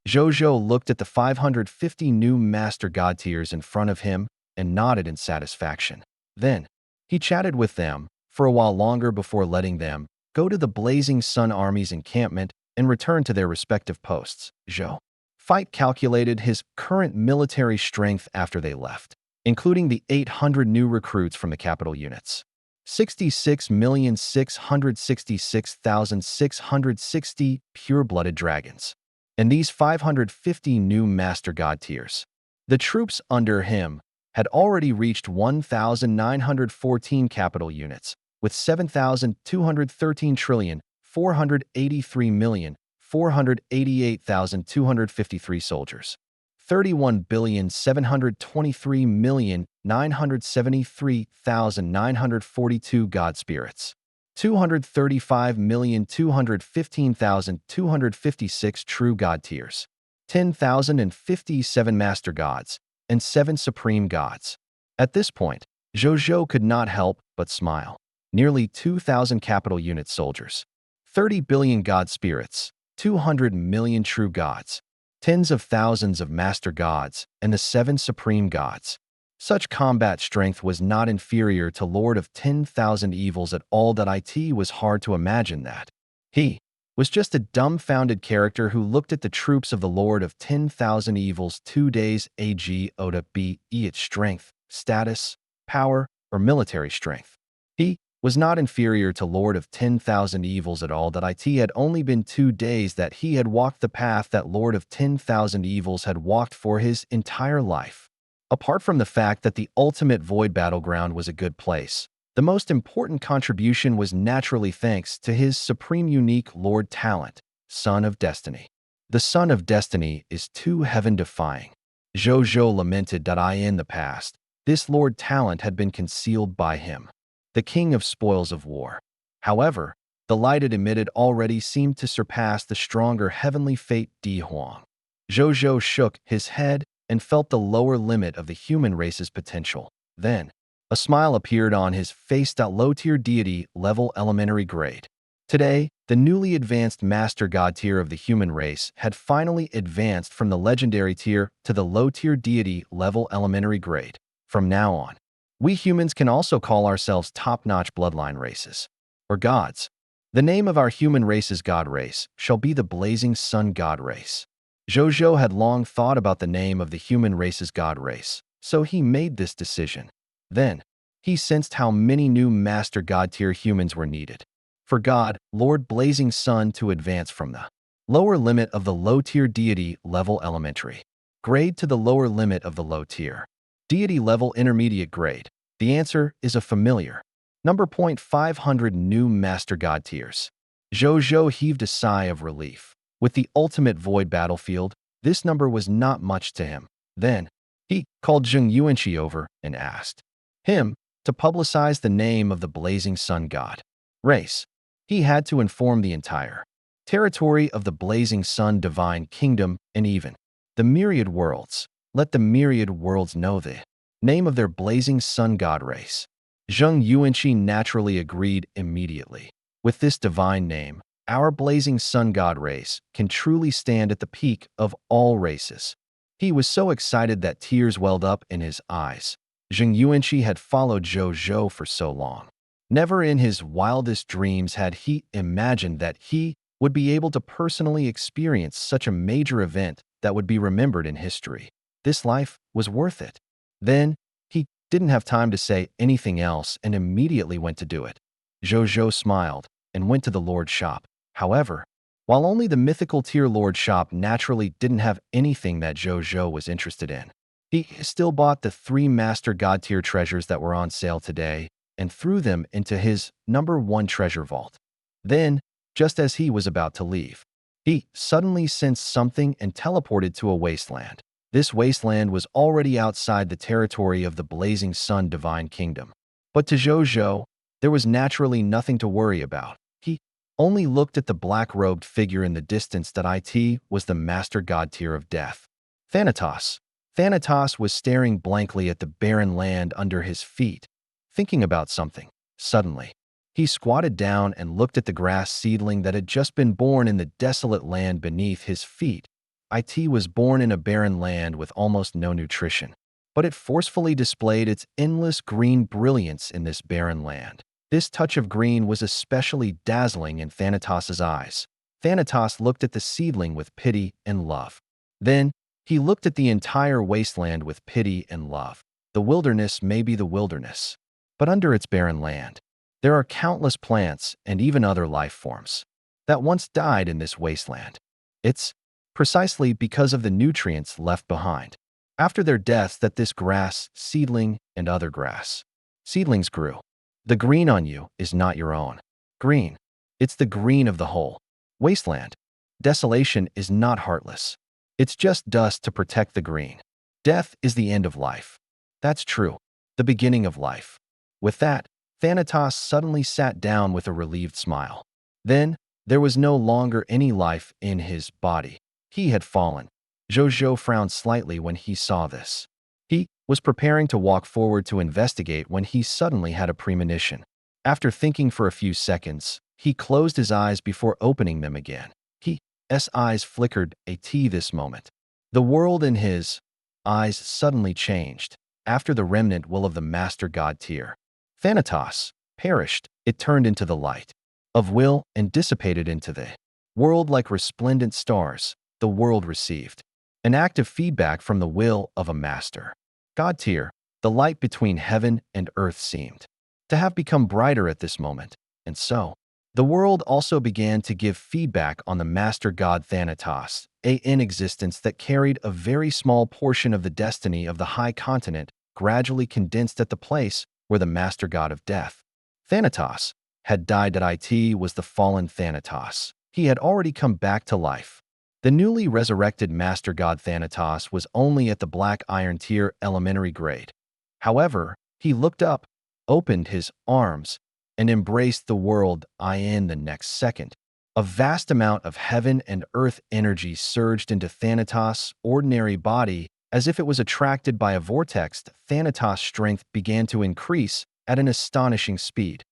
Zhou Zhou looked at the 550 new master god tiers in front of him and nodded in satisfaction. Then, he chatted with them for a while longer before letting them go to the Blazing Sun Army's encampment and return to their respective posts. Zhou Fight calculated his current military strength after they left, including the 800 new recruits from the capital units. 66,666,660 pure-blooded dragons. And these 550 new master god tiers. The troops under him had already reached 1,914 capital units, with 7,213,483,488,253 soldiers. 31,723,973,942 god spirits. 235,215,256 true god tiers. 10,057 master gods, and 7 supreme gods. At this point, Zhou Zhou could not help but smile. Nearly 2,000 capital unit soldiers. 30 billion god spirits. 200 million true gods. Tens of thousands of master gods, and the 7 supreme gods. Such combat strength was not inferior to Lord of 10,000 Evils at all. That it was hard to imagine that. He was just a dumbfounded character who looked at the troops of the Lord of 10,000 Evils 2 days ago to be its strength, status, power, or military strength. He was not inferior to Lord of 10,000 Evils at all. That it had only been 2 days that he had walked the path that Lord of 10,000 Evils had walked for his entire life. Apart from the fact that the ultimate void battleground was a good place, the most important contribution was naturally thanks to his supreme unique Lord Talent, Son of Destiny. The Son of Destiny is too heaven-defying. Zhou Zhou lamented that in the past, this Lord Talent had been concealed by him, the king of spoils of war. However, the light it emitted already seemed to surpass the stronger heavenly fate Di Huang. Zhou Zhou shook his head and felt the lower limit of the human race's potential. Then, a smile appeared on his face. Low-tier deity level elementary grade. Today, the newly advanced master god tier of the human race had finally advanced from the legendary tier to the low-tier deity level elementary grade. From now on, we humans can also call ourselves top-notch bloodline races, or gods. The name of our human race's god race shall be the Blazing Sun God race. Zhou Zhou had long thought about the name of the human race's god race, so he made this decision. Then, he sensed how many new master god tier humans were needed for God, Lord Blazing Sun to advance from the lower limit of the low-tier deity level elementary grade to the lower limit of the low-tier deity level intermediate grade. The answer is a familiar number. 500 new master god tiers. Zhou Zhou heaved a sigh of relief. With the ultimate void battlefield, this number was not much to him. Then, he called Zheng Yuanqi over and asked him to publicize the name of the Blazing Sun God race. He had to inform the entire territory of the Blazing Sun Divine Kingdom and even the myriad worlds. Let the myriad worlds know the name of their Blazing Sun God race. Zheng Yuanqi naturally agreed immediately. With this divine name, our Blazing Sun God race can truly stand at the peak of all races. He was so excited that tears welled up in his eyes. Zheng Yuanqi had followed Zhou Zhou for so long. Never in his wildest dreams had he imagined that he would be able to personally experience such a major event that would be remembered in history. This life was worth it. Then, he didn't have time to say anything else and immediately went to do it. Zhou Zhou smiled and went to the Lord's shop. However, while only the mythical tier Lord shop naturally didn't have anything that Zhou Zhou was interested in, he still bought the 3 master god tier treasures that were on sale today and threw them into his number 1 treasure vault. Then, just as he was about to leave, he suddenly sensed something and teleported to a wasteland. This wasteland was already outside the territory of the Blazing Sun Divine Kingdom. But to Zhou Zhou, there was naturally nothing to worry about. He only looked at the black-robed figure in the distance. That it was the master god tier of death. Thanatos. Thanatos was staring blankly at the barren land under his feet, thinking about something. Suddenly, he squatted down and looked at the grass seedling that had just been born in the desolate land beneath his feet. It was born in a barren land with almost no nutrition, but it forcefully displayed its endless green brilliance in this barren land. This touch of green was especially dazzling in Thanatos' eyes. Thanatos looked at the seedling with pity and love. Then, he looked at the entire wasteland with pity and love. The wilderness may be the wilderness, but under its barren land, there are countless plants and even other life forms that once died in this wasteland. It's precisely because of the nutrients left behind after their deaths that this grass, seedling, and other grass seedlings grew. The green on you is not your own green. It's the green of the whole wasteland. Desolation is not heartless. It's just dust to protect the green. Death is the end of life. That's true. The beginning of life. With that, Thanatos suddenly sat down with a relieved smile. Then, there was no longer any life in his body. He had fallen. Zhou Zhou frowned slightly when he saw this. He was preparing to walk forward to investigate when he suddenly had a premonition. After thinking for a few seconds, he closed his eyes before opening them again. His eyes flickered this moment. The world in his eyes suddenly changed after the remnant will of the master god tier Thanatos perished. It turned into the light of will and dissipated into the world like resplendent stars. The world received an active feedback from the will of a master god tier. The light between heaven and earth seemed to have become brighter at this moment, and so the world also began to give feedback on the master god Thanatos, an existence that carried a very small portion of the destiny of the high continent, gradually condensed at the place where the master god of death, Thanatos, had died. It was the fallen Thanatos. He had already come back to life. The newly resurrected master god Thanatos was only at the black iron tier elementary grade. However, he looked up, opened his arms, and embraced the world. In the next second, a vast amount of heaven and earth energy surged into Thanatos' ordinary body as if it was attracted by a vortex. Thanatos' strength began to increase at an astonishing speed.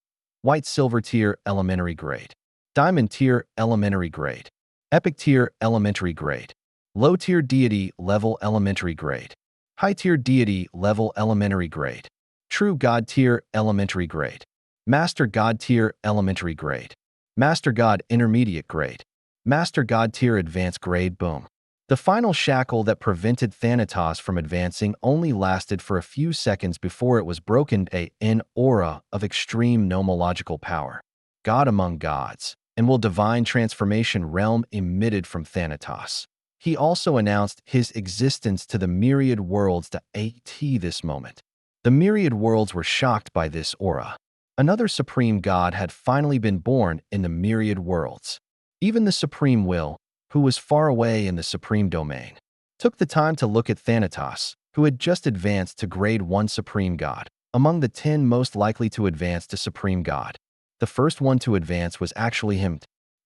White silver tier elementary grade, diamond tier elementary grade, epic tier elementary grade, low tier deity level elementary grade, high tier deity level elementary grade, true god tier elementary grade, master god tier elementary grade, master god intermediate grade, master god tier advanced grade. Boom. The final shackle that prevented Thanatos from advancing only lasted for a few seconds before it was broken. An aura of extreme nomological power, God among gods, and will divine transformation realm emitted from Thanatos. He also announced his existence to the myriad worlds. This moment, the myriad worlds were shocked by this aura. Another supreme god had finally been born in the myriad worlds. Even the supreme will, who was far away in the supreme domain, took the time to look at Thanatos, who had just advanced to grade 1 supreme god. Among the 10 most likely to advance to supreme god, the first one to advance was actually him.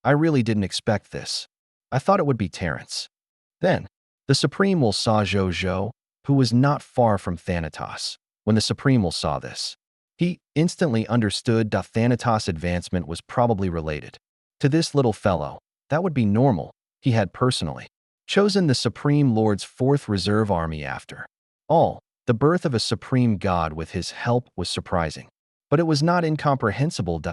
I really didn't expect this. I thought it would be Terence. Then, the supreme will saw Zhou Zhou, who was not far from Thanatos. When the supreme will saw this, he instantly understood that Thanatos' advancement was probably related to this little fellow. That would be normal. He had personally chosen the Supreme Lord's 4th Reserve Army after all. The birth of a supreme god with his help was surprising, but it was not incomprehensible. The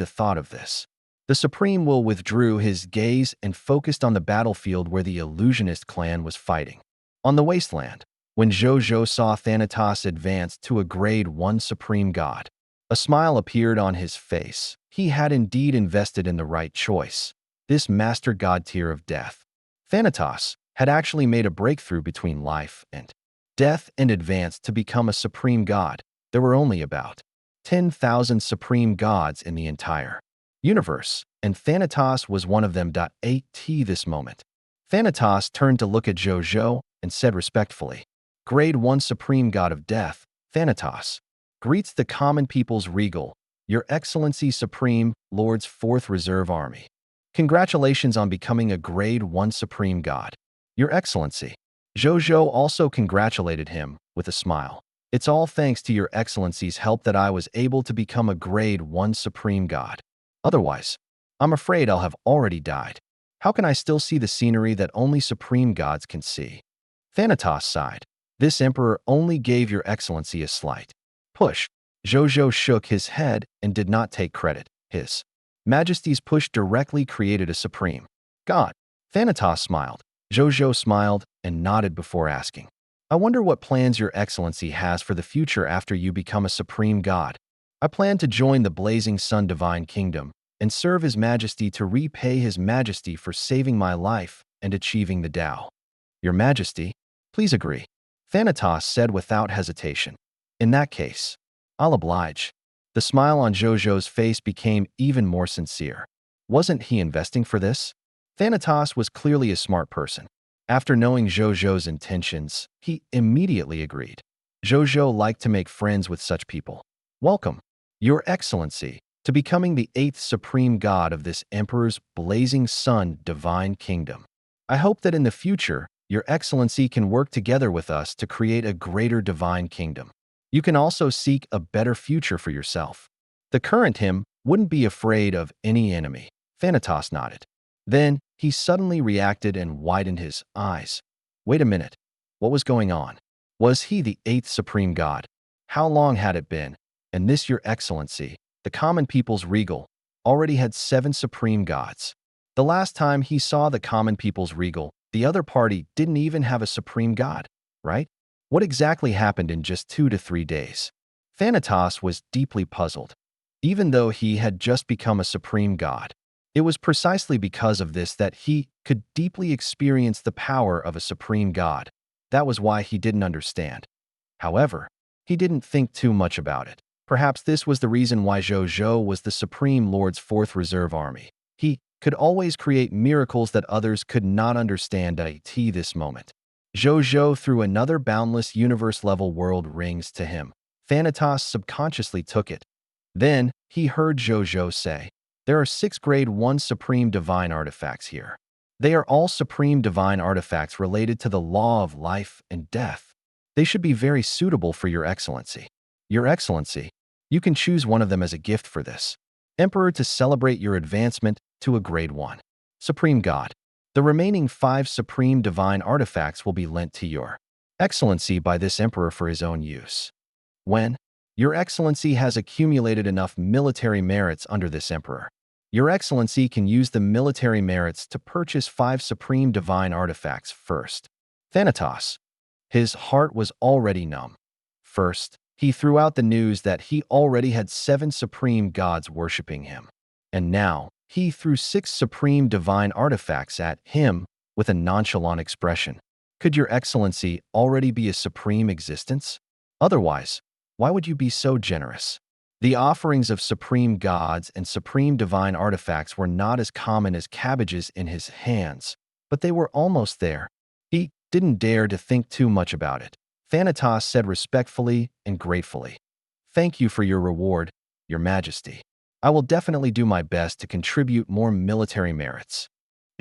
thought of this. The Supreme Will withdrew his gaze and focused on the battlefield where the illusionist clan was fighting. On the wasteland, when Zhou Zhou saw Thanatos advance to a grade 1 supreme god, a smile appeared on his face. He had indeed invested in the right choice. This master god tier of death, Thanatos, had actually made a breakthrough between life and death and advanced to become a supreme god. There were only about 10,000 supreme gods in the entire universe, and Thanatos was one of them. This moment, Thanatos turned to look at Zhou Zhou and said respectfully, Grade 1 Supreme God of Death, Thanatos, greets the common people's regal, Your Excellency Supreme Lord's 4th Reserve Army. Congratulations on becoming a Grade 1 Supreme God. Your Excellency. Zhou Zhou also congratulated him with a smile. It's all thanks to Your Excellency's help that I was able to become a Grade 1 Supreme God. Otherwise, I'm afraid I'll have already died. How can I still see the scenery that only supreme gods can see? Thanatos sighed. This emperor only gave your excellency a slight push. Zhou Zhou shook his head and did not take credit. His Majesty's push directly created a supreme god. Thanatos smiled. Zhou Zhou smiled and nodded before asking, I wonder what plans your excellency has for the future after you become a supreme god. I plan to join the blazing sun divine kingdom and serve his majesty to repay his majesty for saving my life and achieving the Tao. Your majesty, please agree. Thanatos said without hesitation. In that case, I'll oblige. The smile on Zhou Zhou's face became even more sincere. Wasn't he investing for this? Thanatos was clearly a smart person. After knowing Zhou Zhou's intentions, he immediately agreed. Zhou Zhou liked to make friends with such people. Welcome, Your Excellency, to becoming the 8th supreme god of this emperor's blazing sun divine kingdom. I hope that in the future, Your Excellency can work together with us to create a greater divine kingdom. You can also seek a better future for yourself. The current him wouldn't be afraid of any enemy. Thanatos nodded. Then he suddenly reacted and widened his eyes. Wait a minute. What was going on? Was he the 8th supreme god? How long had it been? And this Your Excellency, the common people's regal, already had 7 supreme gods. The last time he saw the common people's regal, the other party didn't even have a supreme god, right? What exactly happened in just 2 to 3 days? Thanatos was deeply puzzled. Even though he had just become a supreme god, it was precisely because of this that he could deeply experience the power of a supreme god. That was why he didn't understand. However, he didn't think too much about it. Perhaps this was the reason why Zhou Zhou was the Supreme Lord's 4th Reserve Army. He could always create miracles that others could not understand at this moment. Zhou Zhou threw another boundless universe-level world rings to him. Thanatos subconsciously took it. Then he heard Zhou Zhou say, there are 6 grade 1 supreme divine artifacts here. They are all supreme divine artifacts related to the law of life and death. They should be very suitable for Your Excellency. Your Excellency, you can choose one of them as a gift for this Emperor to celebrate your advancement to a grade 1 Supreme God. The remaining 5 supreme divine artifacts will be lent to Your Excellency by this Emperor for his own use. When Your Excellency has accumulated enough military merits under this Emperor, Your Excellency can use the military merits to purchase 5 supreme divine artifacts first. Thanatos. His heart was already numb. First, he threw out the news that he already had 7 supreme gods worshipping him. And now, he threw 6 supreme divine artifacts at him with a nonchalant expression. Could Your Excellency already be a supreme existence? Otherwise, why would you be so generous? The offerings of supreme gods and supreme divine artifacts were not as common as cabbages in his hands, but they were almost there. He didn't dare to think too much about it. Thanatos said respectfully and gratefully, Thank you for your reward, Your Majesty. I will definitely do my best to contribute more military merits.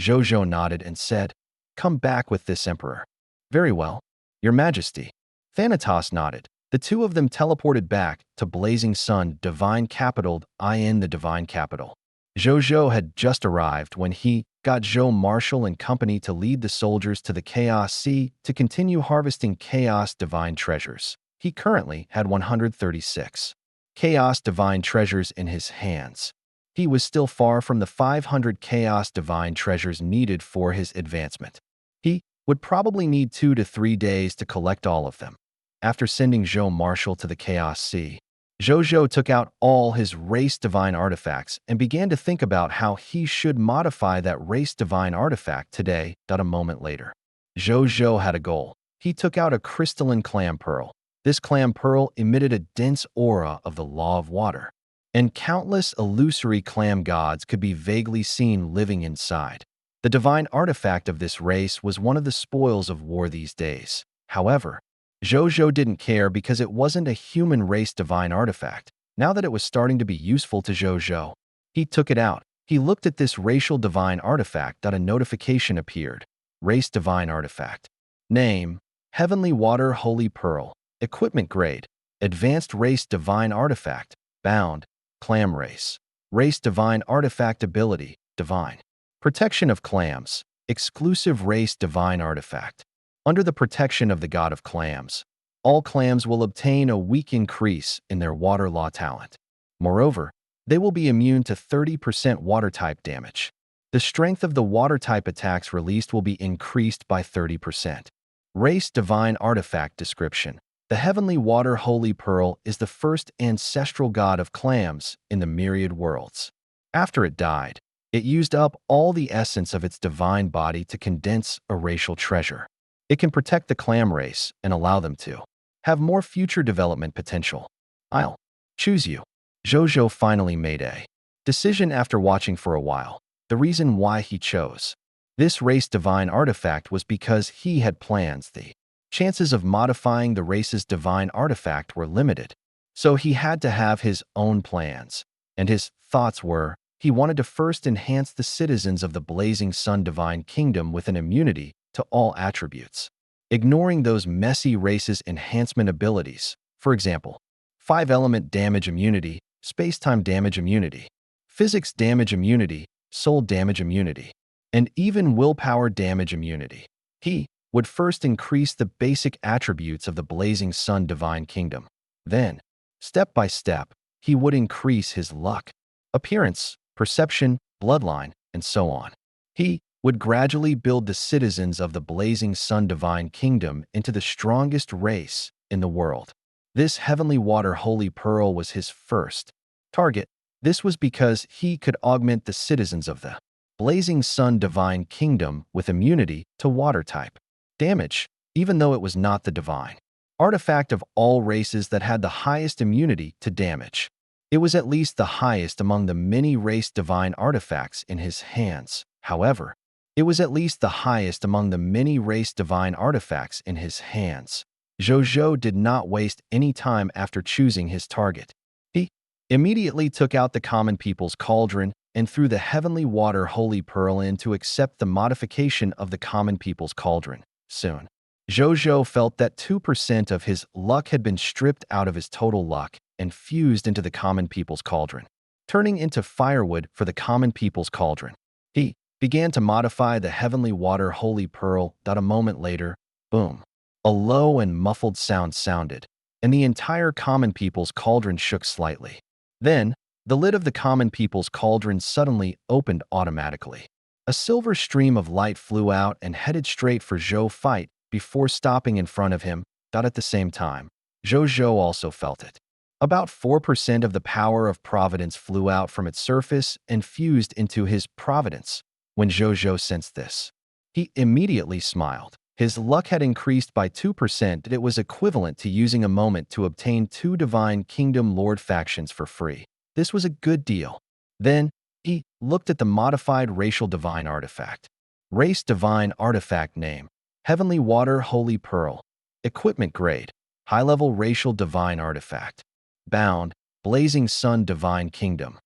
Zhou Zhou nodded and said, Come back with this Emperor. Very well, Your Majesty. Thanatos nodded. The two of them teleported back to Blazing Sun, divine capital, the divine capital. Zhou Zhou had just arrived when he got Zhou Marshal and company to lead the soldiers to the Chaos Sea to continue harvesting Chaos divine treasures. He currently had 136 Chaos divine treasures in his hands. He was still far from the 500 Chaos divine treasures needed for his advancement. He would probably need 2 to 3 days to collect all of them. After sending Zhou Marshal to the Chaos Sea, Zhou Zhou took out all his race divine artifacts and began to think about how he should modify that race divine artifact today. A moment later, Zhou Zhou had a goal. He took out a crystalline clam pearl. This clam pearl emitted a dense aura of the law of water, and countless illusory clam gods could be vaguely seen living inside. The divine artifact of this race was one of the spoils of war these days. However, Zhou Zhou didn't care because it wasn't a human race divine artifact. Now that it was starting to be useful to Zhou Zhou, he took it out. He looked at this racial divine artifact. A notification appeared. Race divine artifact. Name: Heavenly Water Holy Pearl. Equipment grade: Advanced Race Divine Artifact. Bound: Clam Race. Race Divine Artifact ability: Divine. Protection of clams. Exclusive race divine artifact. Under the protection of the god of clams, all clams will obtain a weak increase in their water law talent. Moreover, they will be immune to 30% water-type damage. The strength of the water-type attacks released will be increased by 30%. Race divine artifact description. The heavenly water holy pearl is the first ancestral god of clams in the myriad worlds. After it died, it used up all the essence of its divine body to condense a racial treasure. It can protect the clam race and allow them to have more future development potential. I'll choose you. Zhou Zhou finally made a decision after watching for a while. The reason why he chose this race divine artifact was because he had plans. The chances of modifying the race's divine artifact were limited, so he had to have his own plans. And his thoughts were, he wanted to first enhance the citizens of the Blazing Sun Divine Kingdom with an immunity to all attributes, ignoring those messy races' enhancement abilities. For example, 5-element damage immunity, space-time damage immunity, physics damage immunity, soul damage immunity, and even willpower damage immunity. He would first increase the basic attributes of the Blazing Sun Divine Kingdom. Then, step by step, he would increase his luck, appearance, perception, bloodline, and so on. He would gradually build the citizens of the Blazing Sun Divine Kingdom into the strongest race in the world. This heavenly water holy pearl was his first target. This was because he could augment the citizens of the Blazing Sun Divine Kingdom with immunity to water type damage, even though it was not the divine artifact of all races that had the highest immunity to damage. It was at least the highest among the many race divine artifacts in his hands. However, it was at least the highest among the many race divine artifacts in his hands. Zhou Zhou did not waste any time after choosing his target. He immediately took out the common people's cauldron and threw the heavenly water holy pearl in to accept the modification of the common people's cauldron. Soon, Zhou Zhou felt that 2% of his luck had been stripped out of his total luck and fused into the common people's cauldron, turning into firewood for the common people's cauldron. He began to modify the heavenly water holy pearl. A moment later, boom, a low and muffled sound sounded, and the entire common people's cauldron shook slightly. Then, the lid of the common people's cauldron suddenly opened automatically. A silver stream of light flew out and headed straight for Zhou Fight before stopping in front of him. At the same time, Zhou Zhou also felt it. About 4% of the power of providence flew out from its surface and fused into his providence. When Zhou Zhou sensed this, he immediately smiled. His luck had increased by 2%. It was equivalent to using a moment to obtain 2 Divine Kingdom Lord factions for free. This was a good deal. Then, he looked at the modified racial divine artifact. Race divine artifact name, Heavenly Water Holy Pearl. Equipment grade, high-level racial divine artifact. Bound, Blazing Sun Divine Kingdom.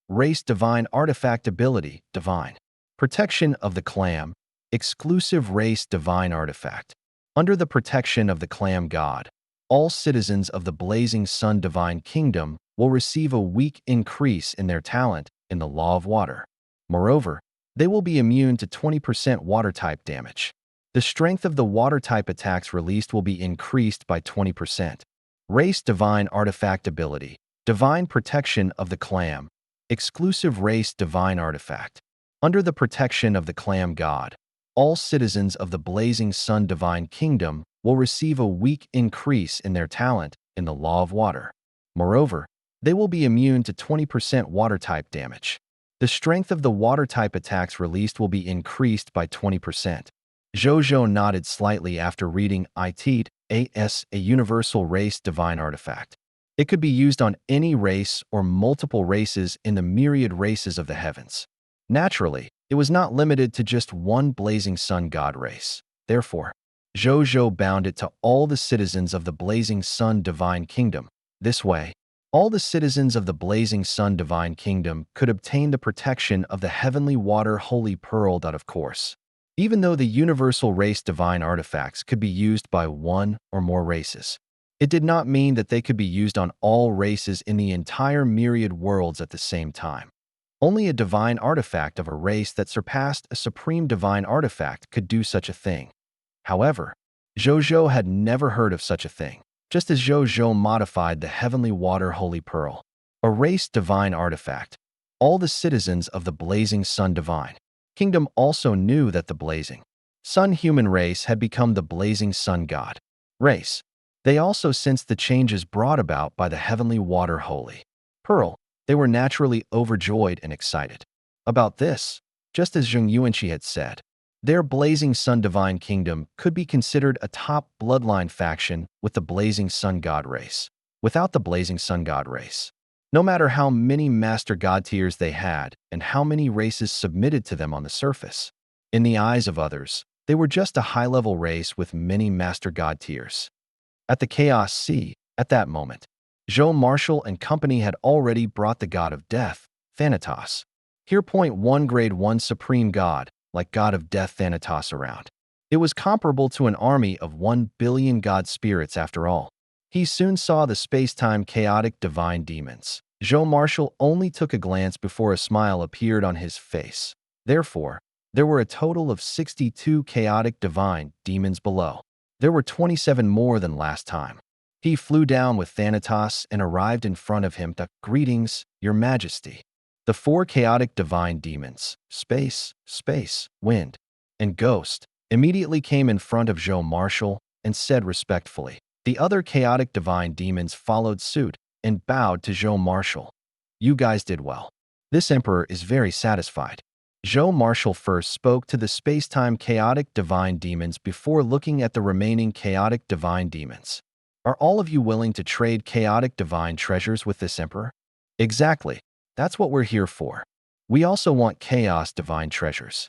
Race divine artifact ability, divine. Protection of the clam, exclusive race divine artifact. Under the protection of the clam god, all citizens of the Blazing Sun Divine Kingdom will receive a weak increase in their talent in the law of water. Moreover, they will be immune to 20% water-type damage. The strength of the water-type attacks released will be increased by 20%. Race divine artifact ability, divine protection of the clam, exclusive race divine artifact. Under the protection of the clam god, all citizens of the Blazing Sun Divine Kingdom will receive a weak increase in their talent in the law of water. Moreover, they will be immune to 20% water-type damage. The strength of the water-type attacks released will be increased by 20%. Zhou Zhou nodded slightly after reading it as a universal race divine artifact. It could be used on any race or multiple races in the myriad races of the heavens. Naturally, it was not limited to just one Blazing Sun god race. Therefore, Zhou Zhou bound it to all the citizens of the Blazing Sun Divine Kingdom. This way, all the citizens of the Blazing Sun Divine Kingdom could obtain the protection of the Heavenly Water Holy Pearl. Of course, even though the universal race divine artifacts could be used by one or more races, it did not mean that they could be used on all races in the entire myriad worlds at the same time. Only a divine artifact of a race that surpassed a supreme divine artifact could do such a thing. However, Zhou Zhou had never heard of such a thing, just as Zhou Zhou modified the heavenly water holy pearl, a race divine artifact. All the citizens of the blazing sun divine kingdom also knew that the blazing sun human race had become the blazing sun god race. They also sensed the changes brought about by the heavenly water holy pearl. They were naturally overjoyed and excited about this, just as Zheng Yuanqi had said. Their blazing sun divine kingdom could be considered a top bloodline faction with the blazing sun god race. Without the blazing sun god race, no matter how many master god tiers they had and how many races submitted to them on the surface, in the eyes of others, they were just a high-level race with many master god tiers. At the Chaos Sea, at that moment, Zhou Marshall and company had already brought the god of death, Thanatos. Here, point 1 grade 1 supreme god, like god of death Thanatos around. It was comparable to an army of 1 billion god spirits after all. He soon saw the space-time chaotic divine demons. Zhou Marshall only took a glance before a smile appeared on his face. Therefore, there were a total of 62 chaotic divine demons below. There were 27 more than last time. He flew down with Thanatos and arrived in front of him to "Greetings, Your Majesty." The 4 chaotic divine demons, space, wind, and ghost, immediately came in front of Zhou Marshall and said respectfully. The other chaotic divine demons followed suit and bowed to Zhou Marshall. You guys did well. This emperor is very satisfied. Zhou Marshall first spoke to the space-time chaotic divine demons before looking at the remaining chaotic divine demons. Are all of you willing to trade chaotic divine treasures with this emperor? Exactly. That's what we're here for. We also want chaos divine treasures.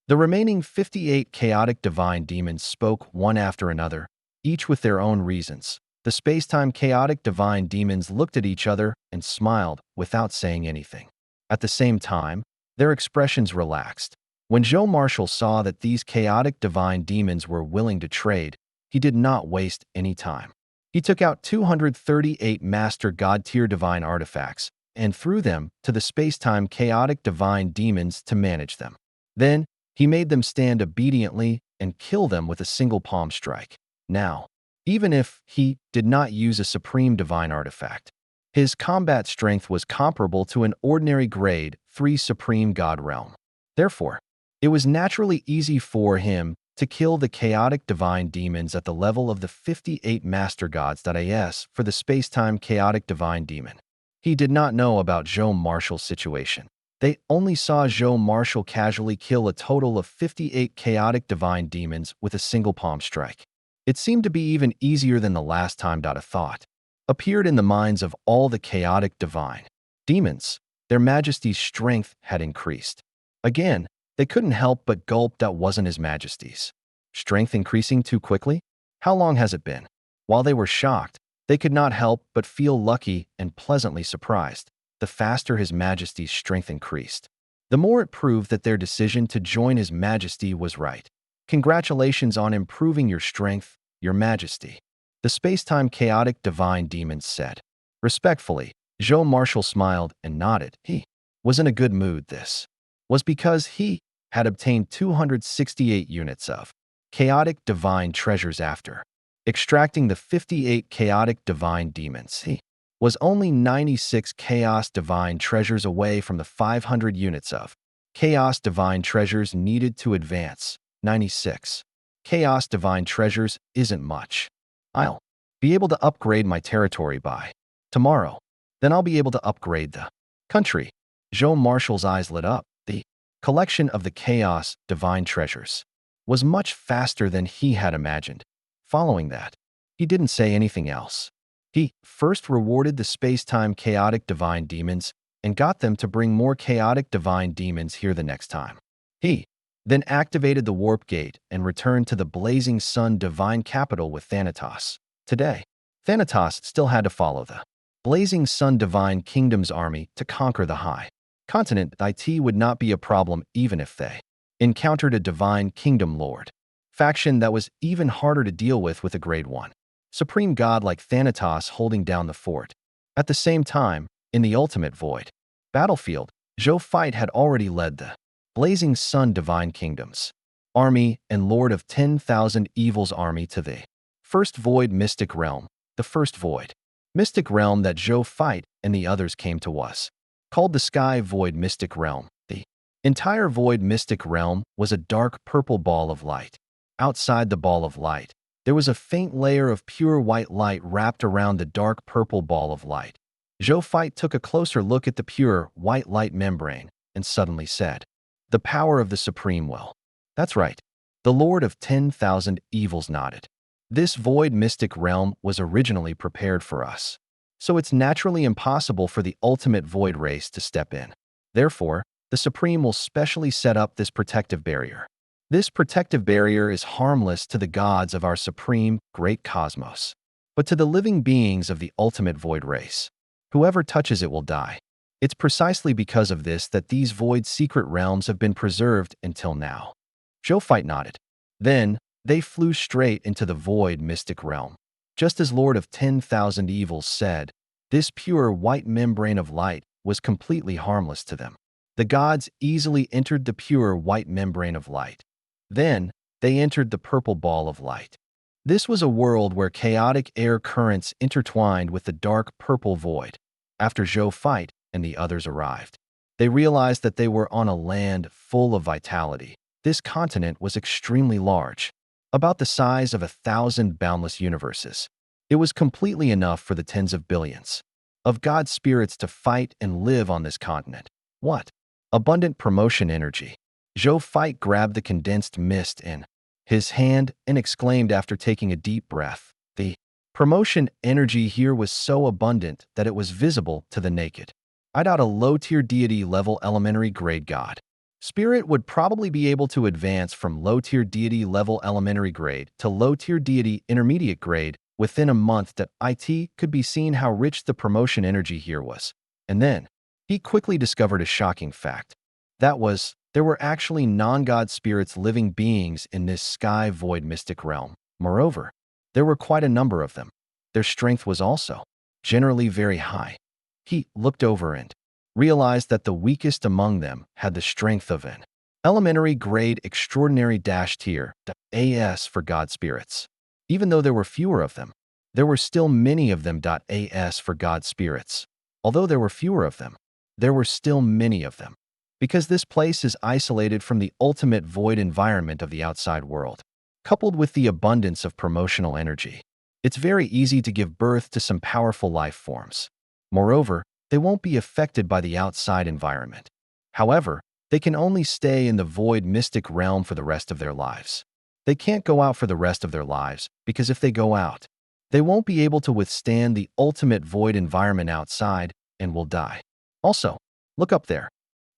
The remaining 58 chaotic divine demons spoke one after another, each with their own reasons. The space-time chaotic divine demons looked at each other and smiled without saying anything. At the same time, their expressions relaxed. When Zhou Marshall saw that these chaotic divine demons were willing to trade, he did not waste any time. He took out 238 Master God-tier divine artifacts and threw them to the space-time chaotic divine demons to manage them. Then, he made them stand obediently and kill them with a single palm strike. Now, even if he did not use a supreme divine artifact, his combat strength was comparable to an ordinary grade 3 supreme god realm. Therefore, it was naturally easy for him to kill the chaotic divine demons at the level of the 58 master gods.as for the space-time chaotic divine demon. He did not know about Zhou Marshall's situation. They only saw Zhou Marshall casually kill a total of 58 chaotic divine demons with a single palm strike. It seemed to be even easier than the last time. A thought appeared in the minds of all the chaotic divine demons. Their majesty's strength had increased. Again, they couldn't help but gulp. That wasn't his majesty's strength increasing too quickly? How long has it been? While they were shocked, they could not help but feel lucky and pleasantly surprised. The faster his majesty's strength increased, the more it proved that their decision to join his majesty was right. Congratulations on improving your strength, your majesty, the space-time chaotic divine demons said. Respectfully, Zhou Marshall smiled and nodded. He was in a good mood. This was because he had obtained 268 units of chaotic divine treasures after extracting the 58 chaotic divine demons. He was only 96 chaos divine treasures away from the 500 units of chaos divine treasures needed to advance. 96 chaos divine treasures isn't much. I'll be able to upgrade my territory by tomorrow. Then I'll be able to upgrade the country. Zhou Marshall's eyes lit up. The collection of the chaos divine treasures was much faster than he had imagined. Following that, he didn't say anything else. He first rewarded the space-time chaotic divine demons and got them to bring more chaotic divine demons here the next time. He then activated the warp gate and returned to the blazing sun divine capital with Thanatos. Today, Thanatos still had to follow the blazing sun divine kingdom's army to conquer the high continent. It would not be a problem even if they encountered a divine kingdom lord faction that was even harder to deal with a grade 1 supreme god like Thanatos holding down the fort. At the same time, in the ultimate void battlefield, Zhou Fight had already led the Blazing Sun Divine Kingdoms army and Lord of 10,000 Evils army to the First Void Mystic Realm, the First Void Mystic Realm that Zhou Fight and the others came to was called the Sky Void Mystic Realm. The entire Void Mystic Realm was a dark purple ball of light. Outside the ball of light, there was a faint layer of pure white light wrapped around the dark purple ball of light. Zhou Fight took a closer look at the pure white light membrane and suddenly said, "The power of the Supreme Will." That's right. The Lord of 10,000 Evils nodded. This void mystic realm was originally prepared for us, so it's naturally impossible for the ultimate void race to step in. Therefore, the Supreme will specially set up this protective barrier. This protective barrier is harmless to the gods of our supreme, great cosmos, but to the living beings of the ultimate void race. Whoever touches it will die. It's precisely because of this that these void secret realms have been preserved until now. Zhou Fight nodded. Then, they flew straight into the void mystic realm. Just as Lord of 10,000 Evils said, this pure white membrane of light was completely harmless to them. The gods easily entered the pure white membrane of light. Then, they entered the purple ball of light. This was a world where chaotic air currents intertwined with the dark purple void. After Zhou Fight and the others arrived, they realized that they were on a land full of vitality. This continent was extremely large, about the size of 1,000 boundless universes. It was completely enough for the tens of billions of God spirits to fight and live on this continent. What? Abundant promotion energy. Zhou Fight grabbed the condensed mist in his hand and exclaimed after taking a deep breath. The promotion energy here was so abundant that it was visible to the naked. I doubt a low-tier deity level elementary grade god spirit would probably be able to advance from low-tier deity level elementary grade to low-tier deity intermediate grade within a month. That it could be seen how rich the promotion energy here was. And then, he quickly discovered a shocking fact. That was, there were actually non-god spirits living beings in this sky void mystic realm. Moreover, there were quite a number of them. Their strength was also generally very high. He looked over and realized that the weakest among them had the strength of an elementary grade extraordinary tier AS for god spirits. Even though there were fewer of them, there were still many of them AS for god spirits. Although there were fewer of them, there were still many of them. Because this place is isolated from the ultimate void environment of the outside world, coupled with the abundance of promotional energy, it's very easy to give birth to some powerful life forms. Moreover, they won't be affected by the outside environment. However, they can only stay in the void mystic realm for the rest of their lives. They can't go out for the rest of their lives, because if they go out, they won't be able to withstand the ultimate void environment outside and will die. Also, look up there.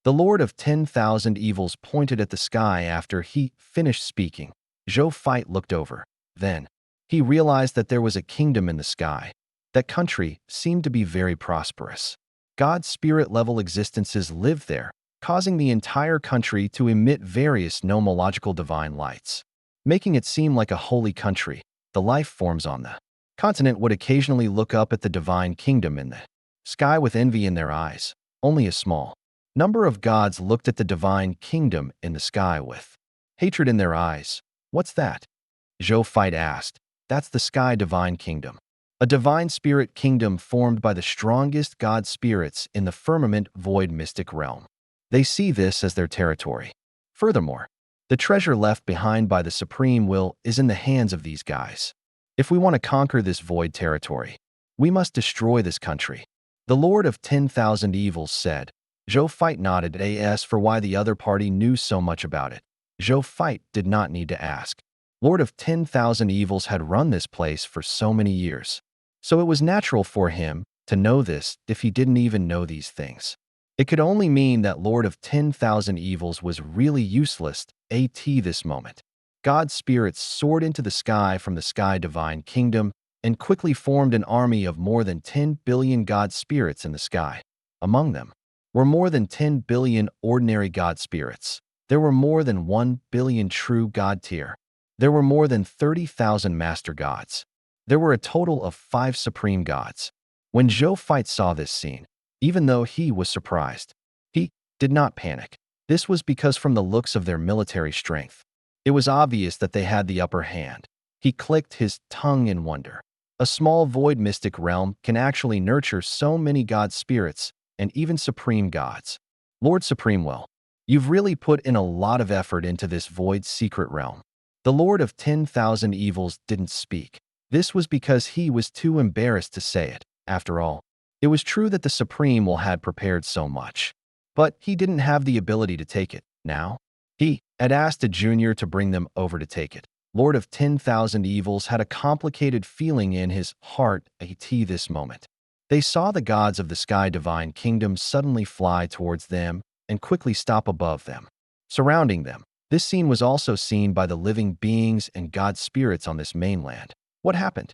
The Lord of 10,000 Evils pointed at the sky after he finished speaking. Zhou Fight looked over. Then, he realized that there was a kingdom in the sky. That country seemed to be very prosperous. God spirit-level existences lived there, causing the entire country to emit various nomological divine lights, making it seem like a holy country. The life forms on the continent would occasionally look up at the divine kingdom in the sky with envy in their eyes. Only a small number of gods looked at the divine kingdom in the sky with hatred in their eyes. What's that? Zhou Fight asked. That's the sky divine kingdom. A divine spirit kingdom formed by the strongest god spirits in the firmament void mystic realm. They see this as their territory. Furthermore, the treasure left behind by the Supreme Will is in the hands of these guys. If we want to conquer this void territory, we must destroy this country. The Lord of 10,000 Evils said. Zhou Fight nodded as for why the other party knew so much about it. Zhou Fight did not need to ask. Lord of 10,000 Evils had run this place for so many years, so it was natural for him to know this if he didn't even know these things. It could only mean that Lord of 10,000 Evils was really useless at this moment. God spirits soared into the sky from the sky divine kingdom and quickly formed an army of more than 10 billion god spirits in the sky. Among them were more than 10 billion ordinary god spirits. There were more than 1 billion true god tier. There were more than 30,000 master gods. There were a total of 5 supreme gods. When Zhou Fight saw this scene, even though he was surprised, he did not panic. This was because from the looks of their military strength, it was obvious that they had the upper hand. He clicked his tongue in wonder. A small void mystic realm can actually nurture so many god spirits and even supreme gods. Lord Supremewell, you've really put in a lot of effort into this void secret realm. The Lord of 10,000 Evils didn't speak. This was because he was too embarrassed to say it. After all, it was true that the Supreme Will had prepared so much. But he didn't have the ability to take it. Now, he had asked a junior to bring them over to take it. Lord of 10,000 Evils had a complicated feeling in his heart at this moment. They saw the gods of the sky divine kingdom suddenly fly towards them and quickly stop above them, surrounding them. This scene was also seen by the living beings and god spirits on this mainland. What happened?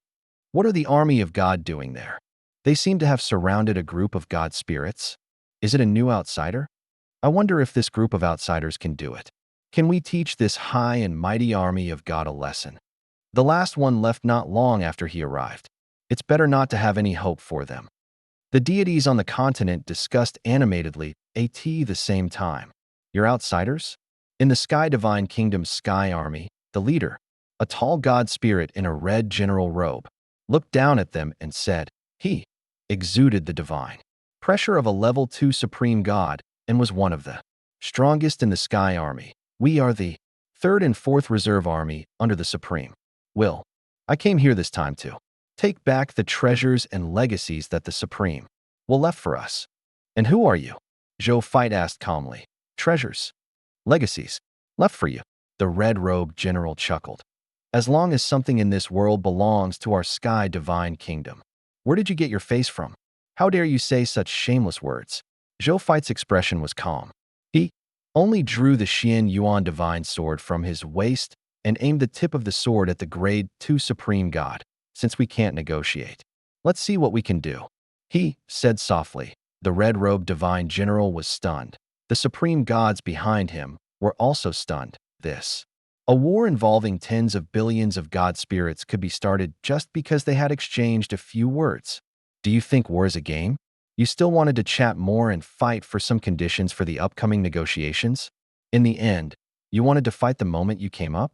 What are the army of God doing there? They seem to have surrounded a group of god spirits. Is it a new outsider? I wonder if this group of outsiders can do it. Can we teach this high and mighty army of God a lesson? The last one left not long after he arrived. It's better not to have any hope for them. The deities on the continent discussed animatedly at the same time. You're outsiders? In the Sky Divine Kingdom's Sky Army, the leader, a tall god spirit in a red general robe, looked down at them and said, he exuded the divine pressure of a level 2 supreme god and was one of the strongest in the Sky Army. We are the 3rd and 4th Reserve Army under the Supreme Will. I came here this time to take back the treasures and legacies that the Supreme Will left for us. And who are you? Zhou Fight asked calmly. Treasures. Legacies. Left for you. The red-robed general chuckled. As long as something in this world belongs to our Sky Divine Kingdom. Where did you get your face from? How dare you say such shameless words? Zhou Fight's expression was calm. He only drew the Xian Yuan divine sword from his waist and aimed the tip of the sword at the grade 2 supreme god. Since we can't negotiate, let's see what we can do. He said softly. The red-robed divine general was stunned. The supreme gods behind him were also stunned. A war involving tens of billions of god spirits could be started just because they had exchanged a few words. Do you think war is a game? You still wanted to chat more and fight for some conditions for the upcoming negotiations? In the end, you wanted to fight the moment you came up?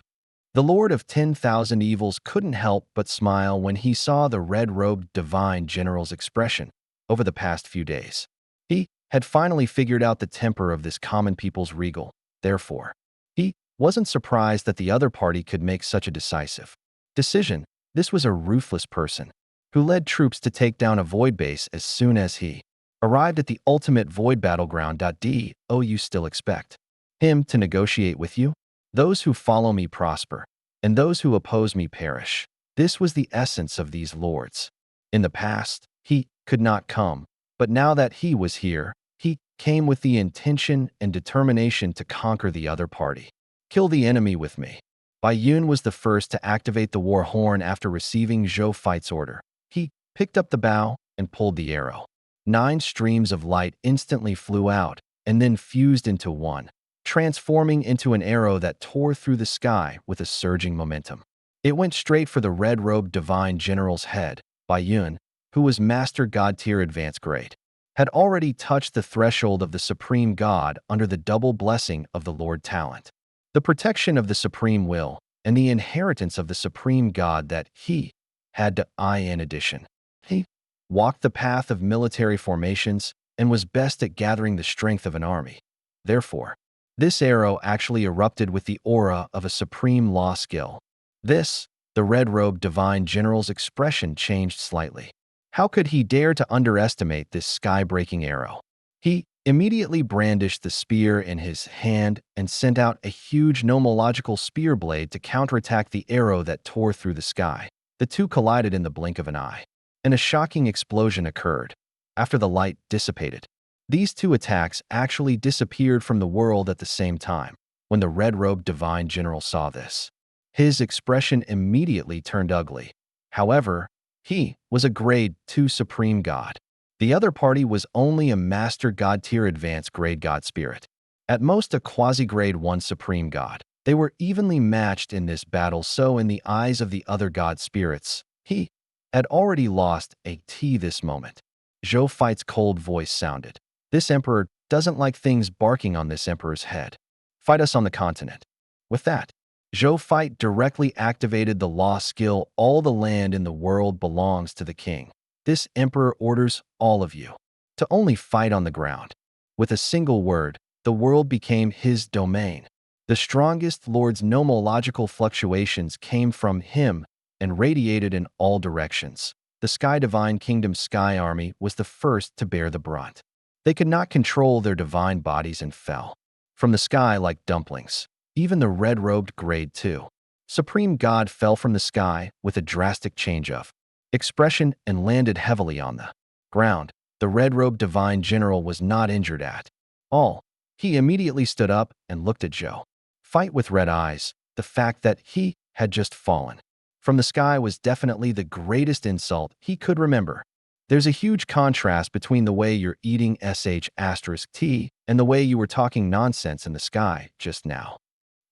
The Lord of 10,000 Evils couldn't help but smile when he saw the red-robed divine general's expression over the past few days. He had finally figured out the temper of this common people's regal. Therefore, he wasn't surprised that the other party could make such a decisive decision. This was a ruthless person who led troops to take down a void base as soon as he arrived at the ultimate void battleground. Do you still expect him to negotiate with you? Those who follow me prosper, and those who oppose me perish. This was the essence of these lords. In the past, he could not come, but now that he was here, he came with the intention and determination to conquer the other party. Kill the enemy with me. Bai Yun was the first to activate the war horn after receiving Zhou Fight's order. He picked up the bow and pulled the arrow. 9 streams of light instantly flew out and then fused into one, transforming into an arrow that tore through the sky with a surging momentum. It went straight for the red-robed divine general's head. Bai Yun, who was Master God Tier Advanced Grade, had already touched the threshold of the Supreme God under the double blessing of the Lord Talent, the protection of the Supreme Will, and the inheritance of the Supreme God that he had to eye in addition. He walked the path of military formations and was best at gathering the strength of an army. Therefore, this arrow actually erupted with the aura of a supreme law skill. The red-robed divine general's expression changed slightly. How could he dare to underestimate this sky-breaking arrow? He immediately brandished the spear in his hand and sent out a huge nomological spear blade to counterattack the arrow that tore through the sky. The two collided in the blink of an eye, and a shocking explosion occurred. After the light dissipated, these two attacks actually disappeared from the world at the same time. When the red-robed divine general saw this, his expression immediately turned ugly. However, he was a grade 2 supreme god. The other party was only a master god tier advanced grade god spirit. At most a quasi-grade 1 supreme god. They were evenly matched in this battle, so in the eyes of the other god spirits, he had already lost this moment. Zhou Fight's cold voice sounded. This emperor doesn't like things barking on this emperor's head. Fight us on the continent. With that, Zhou Fight directly activated the law skill. All the land in the world belongs to the king. This emperor orders all of you to only fight on the ground. With a single word, the world became his domain. The strongest lord's nomological fluctuations came from him and radiated in all directions. The Sky Divine Kingdom's Sky Army was the first to bear the brunt. They could not control their divine bodies and fell from the sky like dumplings. Even the red-robed Grade 2 Supreme God fell from the sky with a drastic change of expression and landed heavily on the ground. The red-robed Divine General was not injured at all. He immediately stood up and looked at Zhou Fight with red eyes. The fact that he had just fallen from the sky was definitely the greatest insult he could remember. There's a huge contrast between the way you're eating sh*t and the way you were talking nonsense in the sky just now.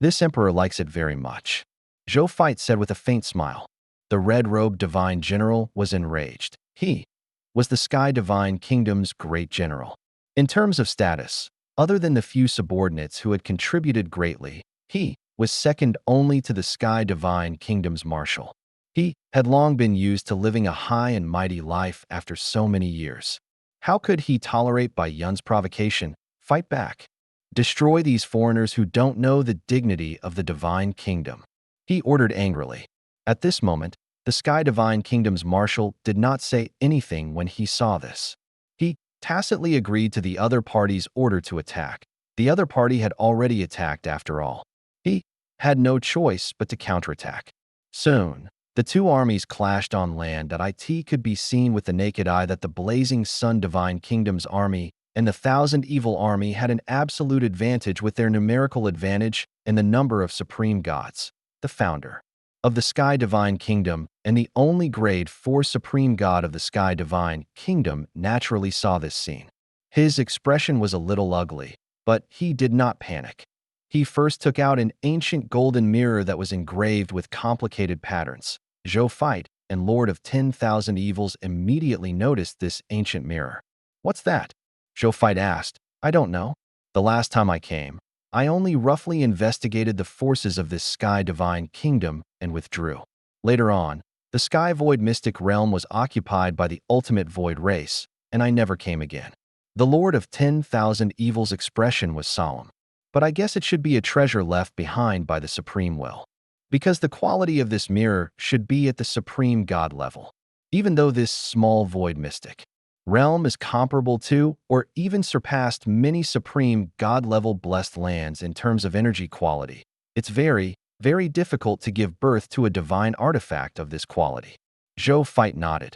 This emperor likes it very much. Zhou Fight said with a faint smile. The red-robed Divine General was enraged. He was the Sky Divine Kingdom's great general. In terms of status, other than the few subordinates who had contributed greatly, he was second only to the Sky Divine Kingdom's marshal. He had long been used to living a high and mighty life after so many years. How could he tolerate Bai Yun's provocation? Fight back. Destroy these foreigners who don't know the dignity of the Divine Kingdom. He ordered angrily. At this moment, the Sky Divine Kingdom's marshal did not say anything when he saw this. He tacitly agreed to the other party's order to attack. The other party had already attacked after all. He had no choice but to counterattack. Soon, the two armies clashed on land. It could be seen with the naked eye that the Blazing Sun Divine Kingdom's army and the Thousand Evil Army had an absolute advantage with their numerical advantage and the number of supreme gods. The founder of the Sky Divine Kingdom and the only Grade 4 Supreme God of the Sky Divine Kingdom naturally saw this scene. His expression was a little ugly, but he did not panic. He first took out an ancient golden mirror that was engraved with complicated patterns. Zhou Fight and Lord of 10,000 Evils immediately noticed this ancient mirror. What's that? Zhou Fight asked. I don't know. The last time I came, I only roughly investigated the forces of this Sky Divine Kingdom and withdrew. Later on, the Sky Void Mystic Realm was occupied by the ultimate Void race, and I never came again. The Lord of 10,000 Evils' expression was solemn. But I guess it should be a treasure left behind by the Supreme Will. Because the quality of this mirror should be at the Supreme God level. Even though this small Void Mystic realm is comparable to or even surpassed many Supreme God-level blessed lands in terms of energy quality, it's very, very difficult to give birth to a divine artifact of this quality. Zhou Fight nodded.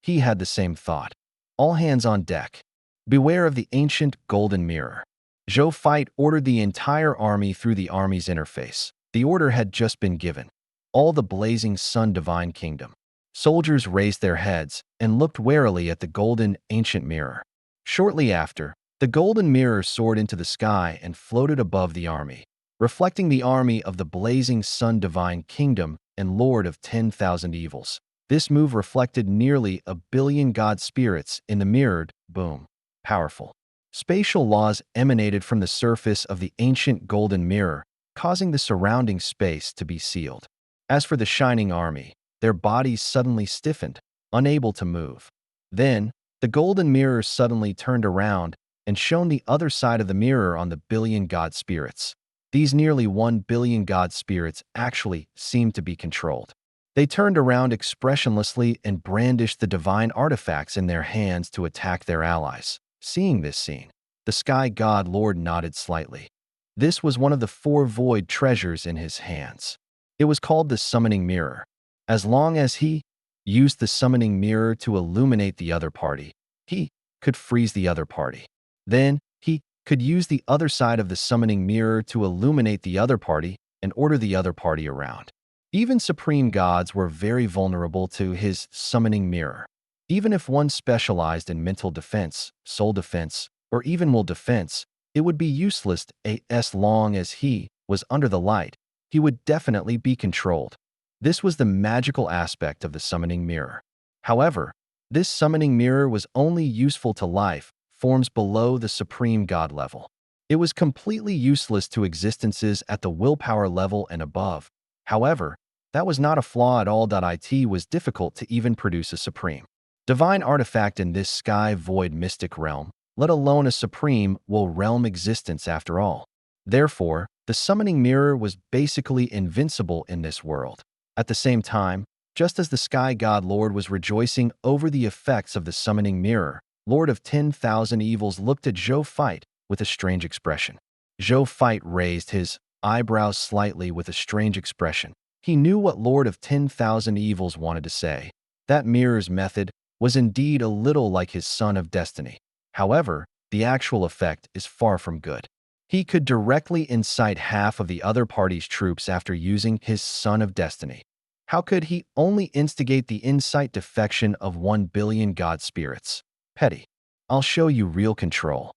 He had the same thought. All hands on deck. Beware of the ancient golden mirror. Zhou Fight ordered the entire army through the army's interface. The order had just been given. All the Blazing Sun Divine Kingdom soldiers raised their heads and looked warily at the golden ancient mirror. Shortly after, the golden mirror soared into the sky and floated above the army, reflecting the army of the Blazing Sun Divine Kingdom and Lord of 10,000 Evils. This move reflected nearly 1 billion god spirits in the mirrored, boom, powerful. Spatial laws emanated from the surface of the ancient golden mirror, causing the surrounding space to be sealed. As for the shining army, their bodies suddenly stiffened, unable to move. Then, the golden mirror suddenly turned around and shone the other side of the mirror on the billion god spirits. These nearly 1 billion god spirits actually seemed to be controlled. They turned around expressionlessly and brandished the divine artifacts in their hands to attack their allies. Seeing this scene, the Sky God Lord nodded slightly. This was one of the 4 void treasures in his hands. It was called the Summoning Mirror. As long as he used the Summoning Mirror to illuminate the other party, he could freeze the other party. Then, he could use the other side of the Summoning Mirror to illuminate the other party and order the other party around. Even supreme gods were very vulnerable to his Summoning Mirror. Even if one specialized in mental defense, soul defense, or even will defense, it would be useless as long as he was under the light. He would definitely be controlled. This was the magical aspect of the Summoning Mirror. However, this Summoning Mirror was only useful to life forms below the supreme god level. It was completely useless to existences at the willpower level and above. However, that was not a flaw at all. It was difficult to even produce a supreme divine artifact in this sky void mystic realm, let alone a supreme will realm existence after all. Therefore, the summoning mirror was basically invincible in this world. At the same time, just as the sky god lord was rejoicing over the effects of the summoning mirror, Lord of 10,000 Evils looked at Zhou Fight with a strange expression. Zhou Fight raised his eyebrows slightly with a strange expression. He knew what Lord of 10,000 Evils wanted to say. That mirror's method was indeed a little like his Son of Destiny. However, the actual effect is far from good. He could directly incite half of the other party's troops after using his Son of Destiny. How could he only instigate the incite defection of 1 billion god spirits? Petty. I'll show you real control.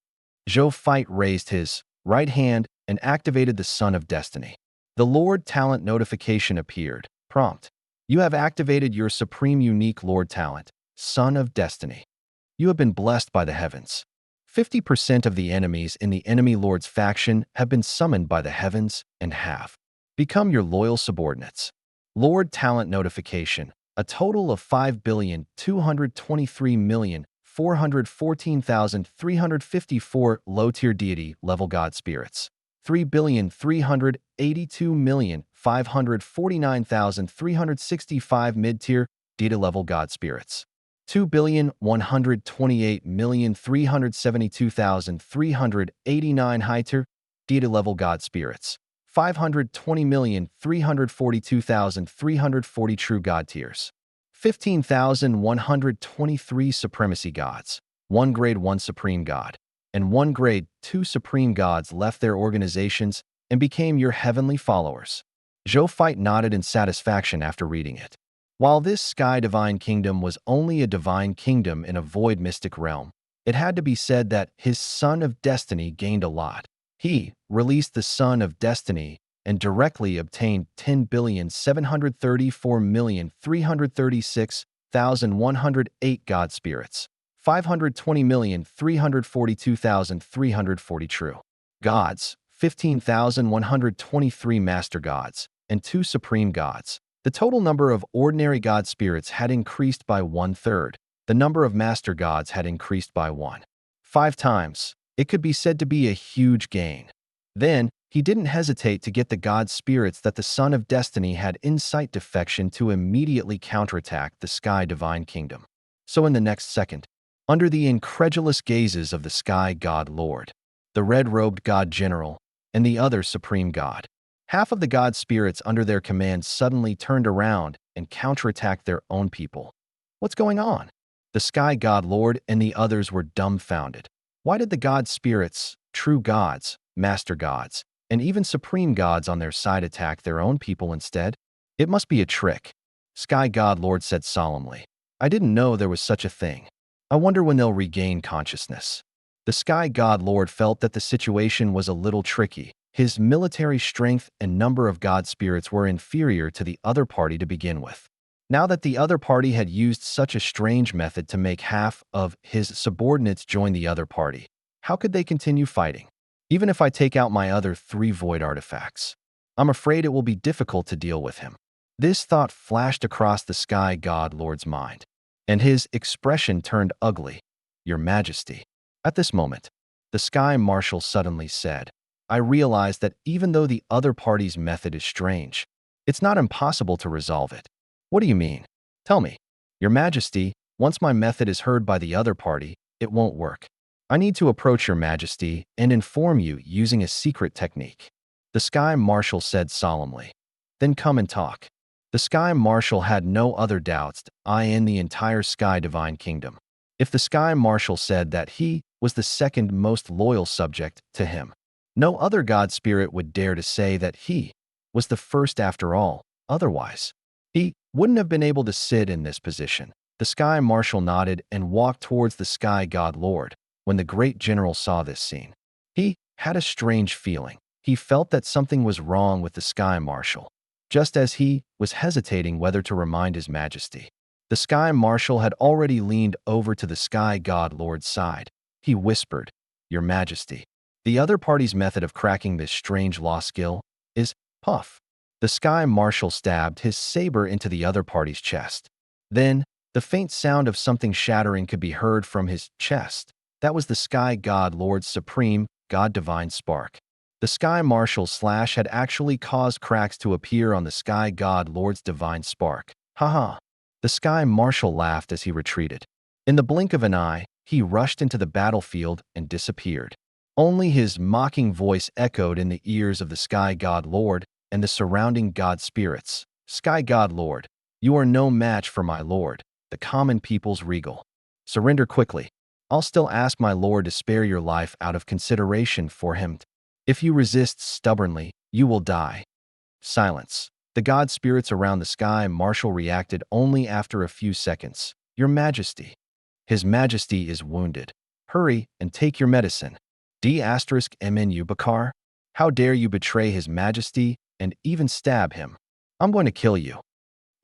Zhou Fight raised his right hand and activated the Son of Destiny. The Lord Talent notification appeared. Prompt. You have activated your supreme unique Lord Talent, Son of Destiny. You have been blessed by the heavens. 50% of the enemies in the enemy lord's faction have been summoned by the heavens and have become your loyal subordinates. Lord Talent notification. A total of 5,223,414,354 low-tier deity level god spirits. 3,382,549,365 mid-tier deity level god spirits. 2,128,372,389 high-tier deity level god spirits. 520,342,340 true god tiers. 15,123 supremacy gods, 1 grade 1 supreme god, and 1 grade 2 supreme gods left their organizations and became your heavenly followers. Zhou Fight nodded in satisfaction after reading it. While this sky divine kingdom was only a divine kingdom in a void mystic realm, it had to be said that his Son of Destiny gained a lot. He released the Son of Destiny and directly obtained 10,734,336,108 god spirits, 520,342,340 true gods, 15,123 master gods, and 2 supreme gods. The total number of ordinary god spirits had increased by 1/3. The number of master gods had increased by 1.5 times. It could be said to be a huge gain. Then, he didn't hesitate to get the god spirits that the Son of Destiny had incite defection to immediately counterattack the Sky Divine Kingdom. So in the next second, under the incredulous gazes of the Sky God Lord, the red-robed God General, and the other Supreme God, half of the god spirits under their command suddenly turned around and counterattacked their own people. What's going on? The Sky God Lord and the others were dumbfounded. Why did the god spirits, true gods, master gods, and even supreme gods on their side attack their own people instead? It must be a trick, Sky God Lord said solemnly. I didn't know there was such a thing. I wonder when they'll regain consciousness. The Sky God Lord felt that the situation was a little tricky. His military strength and number of god spirits were inferior to the other party to begin with. Now that the other party had used such a strange method to make half of his subordinates join the other party, how could they continue fighting? Even if I take out my other 3 void artifacts, I'm afraid it will be difficult to deal with him. This thought flashed across the Sky God Lord's mind, and his expression turned ugly. Your Majesty. At this moment, the Sky Marshal suddenly said, I realize that even though the other party's method is strange, it's not impossible to resolve it. What do you mean? Tell me. Your Majesty, once my method is heard by the other party, it won't work. I need to approach your Majesty and inform you using a secret technique. The Sky Marshal said solemnly. Then come and talk. The Sky Marshal had no other doubts in the entire Sky Divine Kingdom. If the Sky Marshal said that he was the second most loyal subject to him, no other god spirit would dare to say that he was the first after all. Otherwise, he wouldn't have been able to sit in this position. The Sky Marshal nodded and walked towards the Sky God Lord. When the great general saw this scene, he had a strange feeling. He felt that something was wrong with the Sky Marshal, just as he was hesitating whether to remind his Majesty. The Sky Marshal had already leaned over to the Sky God Lord's side. He whispered, "Your Majesty." The other party's method of cracking this strange law skill is puff. The Sky Marshal stabbed his saber into the other party's chest. Then, the faint sound of something shattering could be heard from his chest. That was the Sky God Lord's supreme, God divine spark. The Sky Marshal's slash had actually caused cracks to appear on the Sky God Lord's divine spark. Haha. The Sky Marshal laughed as he retreated. In the blink of an eye, he rushed into the battlefield and disappeared. Only his mocking voice echoed in the ears of the Sky God Lord and the surrounding god spirits. Sky God Lord, you are no match for my lord, the common people's regal. Surrender quickly. I'll still ask my lord to spare your life out of consideration for him. If you resist stubbornly, you will die. Silence. The god spirits around the Sky Marshal reacted only after a few seconds. Your Majesty. His Majesty is wounded. Hurry and take your medicine. D*MNU Bakar? How dare you betray His Majesty and even stab him? I'm going to kill you.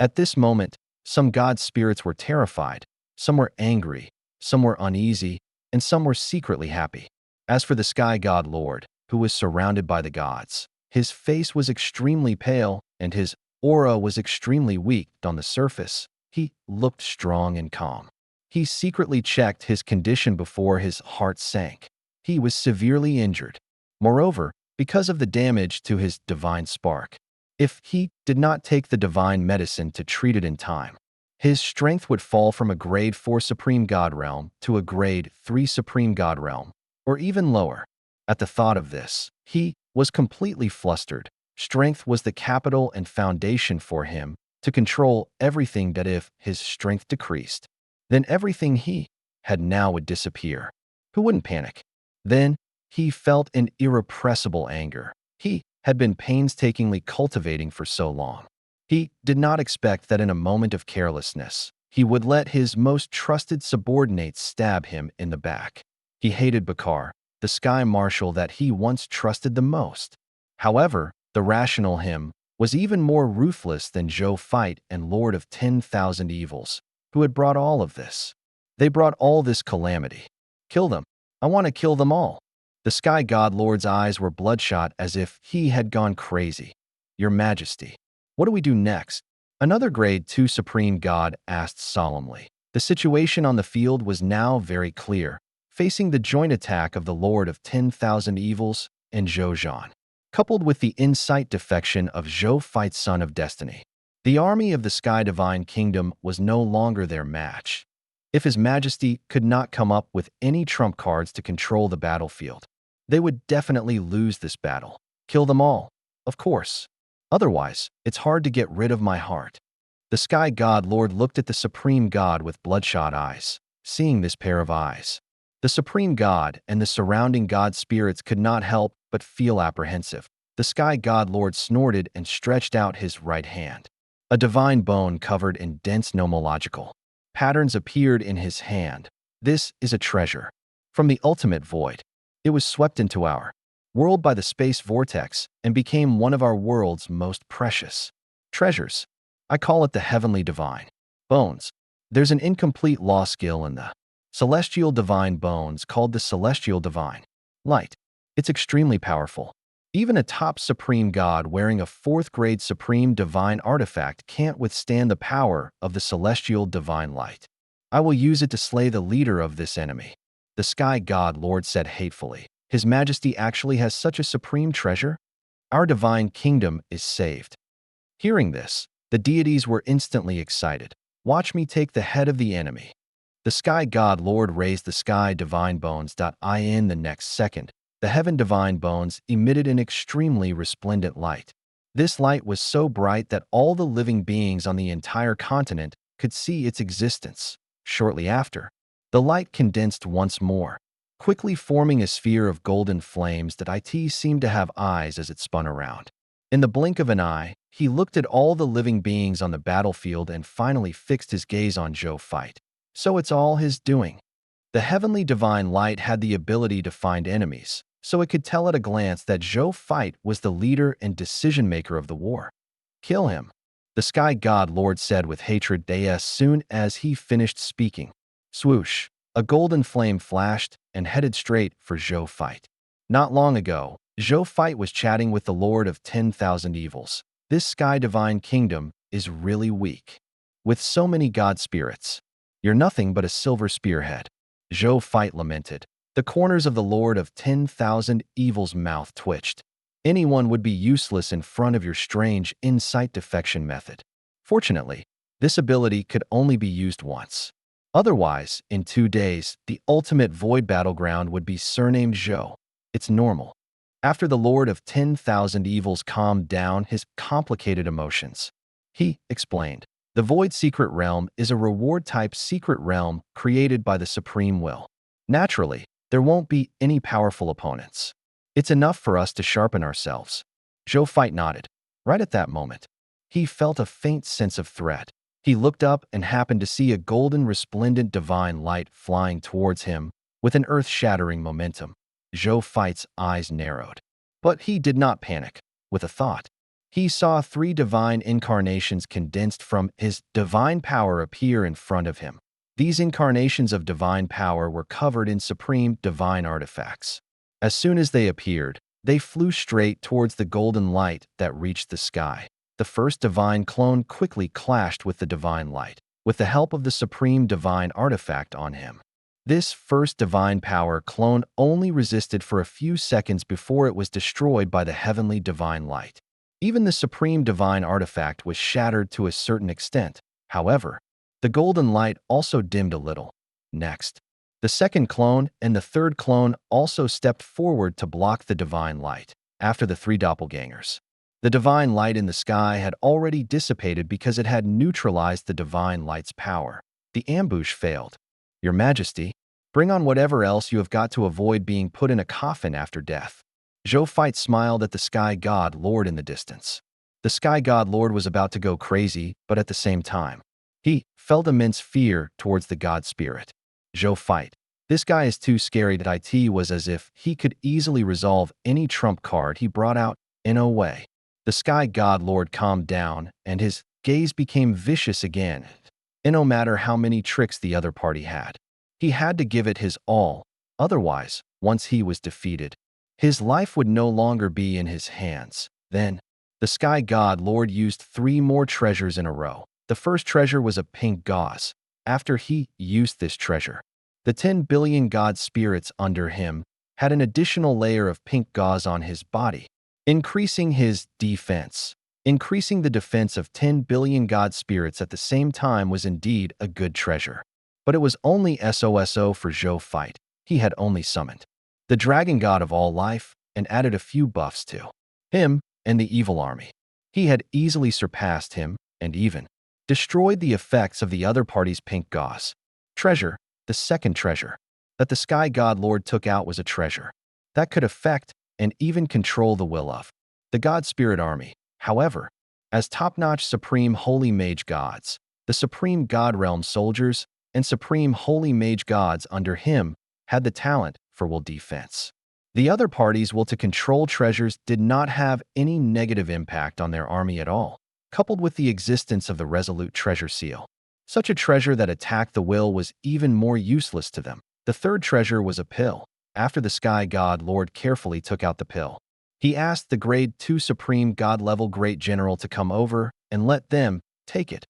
At this moment, some god spirits were terrified, some were angry, some were uneasy, and some were secretly happy. As for the Sky God Lord, who was surrounded by the gods, his face was extremely pale and his aura was extremely weak. On the surface, he looked strong and calm. He secretly checked his condition before his heart sank. He was severely injured. Moreover, because of the damage to his divine spark, if he did not take the divine medicine to treat it in time, his strength would fall from a grade 4 Supreme God Realm to a grade 3 Supreme God Realm, or even lower. At the thought of this, he was completely flustered. Strength was the capital and foundation for him to control everything that if his strength decreased, then everything he had now would disappear. Who wouldn't panic? Then he felt an irrepressible anger. He had been painstakingly cultivating for so long. He did not expect that in a moment of carelessness, he would let his most trusted subordinates stab him in the back. He hated Bakar, the Sky Marshal that he once trusted the most. However, the rational him was even more ruthless than Zhou Fight and Lord of 10,000 Evils, who had brought all of this. They brought all this calamity. Kill them. I want to kill them all. The Sky God Lord's eyes were bloodshot as if he had gone crazy. Your Majesty, what do we do next? Another grade 2 Supreme God asked solemnly. The situation on the field was now very clear, facing the joint attack of the Lord of 10,000 Evils and Zhou Zhou, coupled with the insight defection of Zhou Fight's Son of Destiny. The army of the Sky Divine Kingdom was no longer their match. If His Majesty could not come up with any trump cards to control the battlefield, they would definitely lose this battle. Kill them all, of course. Otherwise, it's hard to get rid of my heart. The Sky God Lord looked at the Supreme God with bloodshot eyes. Seeing this pair of eyes, the Supreme God and the surrounding God spirits could not help but feel apprehensive. The Sky God Lord snorted and stretched out his right hand. A divine bone covered in dense nomological patterns appeared in his hand. This is a treasure from the ultimate void. It was swept into our world by the space vortex and became one of our world's most precious treasures. I call it the heavenly divine bones. There's an incomplete law skill in the celestial divine bones called the celestial divine light. It's extremely powerful. Even a top supreme god wearing a 4th grade supreme divine artifact can't withstand the power of the celestial divine light. I will use it to slay the leader of this enemy. The Sky God Lord said hatefully. His Majesty actually has such a supreme treasure? Our divine kingdom is saved. Hearing this, the deities were instantly excited. Watch me take the head of the enemy. The Sky God Lord raised the Sky Divine Bones.in the next second. The Heaven Divine Bones emitted an extremely resplendent light. This light was so bright that all the living beings on the entire continent could see its existence. Shortly after, the light condensed once more, quickly forming a sphere of golden flames that it seemed to have eyes as it spun around. In the blink of an eye, he looked at all the living beings on the battlefield and finally fixed his gaze on Zhou Fight. So it's all his doing. The heavenly divine light had the ability to find enemies, so it could tell at a glance that Zhou Fight was the leader and decision-maker of the war. Kill him, the Sky God Lord said with hatred as soon as he finished speaking. Swoosh. A golden flame flashed and headed straight for Zhou Fight. Not long ago, Zhou Fight was chatting with the Lord of 10,000 Evils. This sky divine kingdom is really weak. With so many god spirits, you're nothing but a silver spearhead. Zhou Fight lamented. The corners of the Lord of 10,000 Evils' mouth twitched. Anyone would be useless in front of your strange insight defection method. Fortunately, this ability could only be used once. Otherwise, in 2 days, the ultimate void battleground would be surnamed Zhou. It's normal. After the Lord of 10,000 Evils calmed down his complicated emotions, he explained, the Void Secret Realm is a reward-type secret realm created by the Supreme Will. Naturally, there won't be any powerful opponents. It's enough for us to sharpen ourselves. Zhou Fight nodded. Right at that moment, he felt a faint sense of threat. He looked up and happened to see a golden resplendent divine light flying towards him with an earth-shattering momentum. Zhou Fight's eyes narrowed. But he did not panic. With a thought, he saw 3 divine incarnations condensed from his divine power appear in front of him. These incarnations of divine power were covered in supreme divine artifacts. As soon as they appeared, they flew straight towards the golden light that reached the sky. The first divine clone quickly clashed with the divine light, with the help of the supreme divine artifact on him. This first divine power clone only resisted for a few seconds before it was destroyed by the heavenly divine light. Even the supreme divine artifact was shattered to a certain extent. However, the golden light also dimmed a little. Next, the second clone and the third clone also stepped forward to block the divine light. After the 3 doppelgangers, the divine light in the sky had already dissipated because it had neutralized the divine light's power. The ambush failed. Your Majesty, bring on whatever else you have got to avoid being put in a coffin after death. Zhou Fight smiled at the Sky God Lord in the distance. The Sky God Lord was about to go crazy, but at the same time, he felt immense fear towards the God Spirit. Zhou Fight. This guy is too scary. That it was as if he could easily resolve any trump card he brought out in a way. The Sky God Lord calmed down, and his gaze became vicious again. And no matter how many tricks the other party had, he had to give it his all. Otherwise, once he was defeated, his life would no longer be in his hands. Then, the Sky God Lord used 3 more treasures in a row. The first treasure was a pink gauze. After he used this treasure, the 10 billion god spirits under him had an additional layer of pink gauze on his body, increasing his defense. Increasing the defense of 10 billion god spirits at the same time was indeed a good treasure. But it was only SOSO for Zhou Fight. He had only summoned the dragon god of all life and added a few buffs to him and the evil army. He had easily surpassed him and even destroyed the effects of the other party's pink gauze. Treasure. The second treasure that the Sky God Lord took out was a treasure that could affect and even control the will of the God Spirit Army. However, as top-notch Supreme Holy Mage Gods, the Supreme God Realm soldiers and Supreme Holy Mage Gods under him had the talent for will defense. The other party's will to control treasures did not have any negative impact on their army at all, coupled with the existence of the Resolute Treasure Seal. Such a treasure that attacked the will was even more useless to them. The third treasure was a pill. After the Sky God Lord carefully took out the pill, he asked the Grade 2 Supreme God-level Great General to come over and let them take it.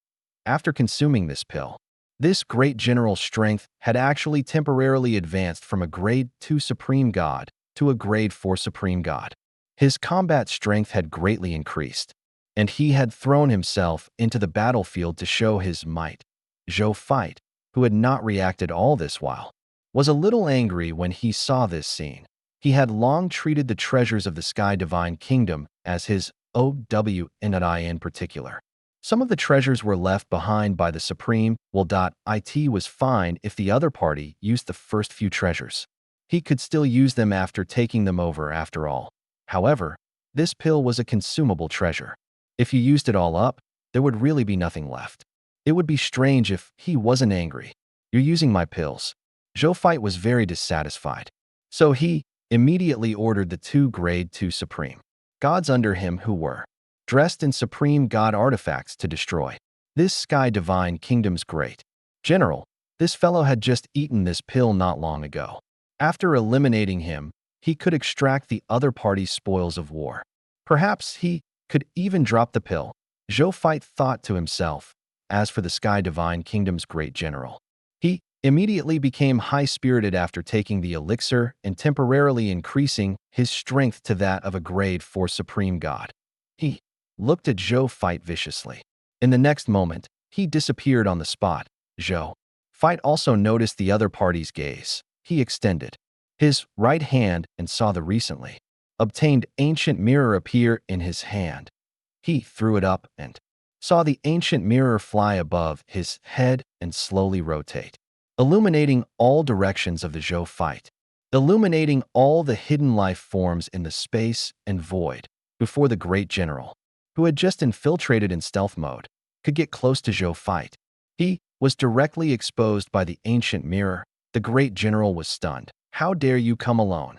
After consuming this pill, this Great General's strength had actually temporarily advanced from a Grade 2 Supreme God to a Grade 4 Supreme God. His combat strength had greatly increased, and he had thrown himself into the battlefield to show his might. Zhou Fight, who had not reacted all this while, was a little angry when he saw this scene. He had long treated the treasures of the Sky Divine Kingdom as his OW and I in particular. Some of the treasures were left behind by the Supreme Will. It was fine if the other party used the first few treasures. He could still use them after taking them over after all. However, this pill was a consumable treasure. If you used it all up, there would really be nothing left. It would be strange if he wasn't angry. You're using my pills. Zhou Fight was very dissatisfied. So he immediately ordered the 2 Grade 2 Supreme Gods under him who were dressed in Supreme God artifacts to destroy this Sky Divine Kingdom's Great General. This fellow had just eaten this pill not long ago. After eliminating him, he could extract the other party's spoils of war. Perhaps he could even drop the pill. Zhou Fight thought to himself. As for the Sky Divine Kingdom's great general, he immediately became high-spirited after taking the elixir and temporarily increasing his strength to that of a grade 4 supreme god. He looked at Zhou Fight viciously. In the next moment, he disappeared on the spot. Zhou Fight also noticed the other party's gaze. He extended his right hand and saw the recently obtained ancient mirror appear in his hand. He threw it up and saw the ancient mirror fly above his head and slowly rotate, illuminating all directions of the Zhou Fight, illuminating all the hidden life forms in the space and void before the great general, who had just infiltrated in stealth mode, could get close to Zhou Fight. He was directly exposed by the ancient mirror. The great general was stunned. How dare you come alone?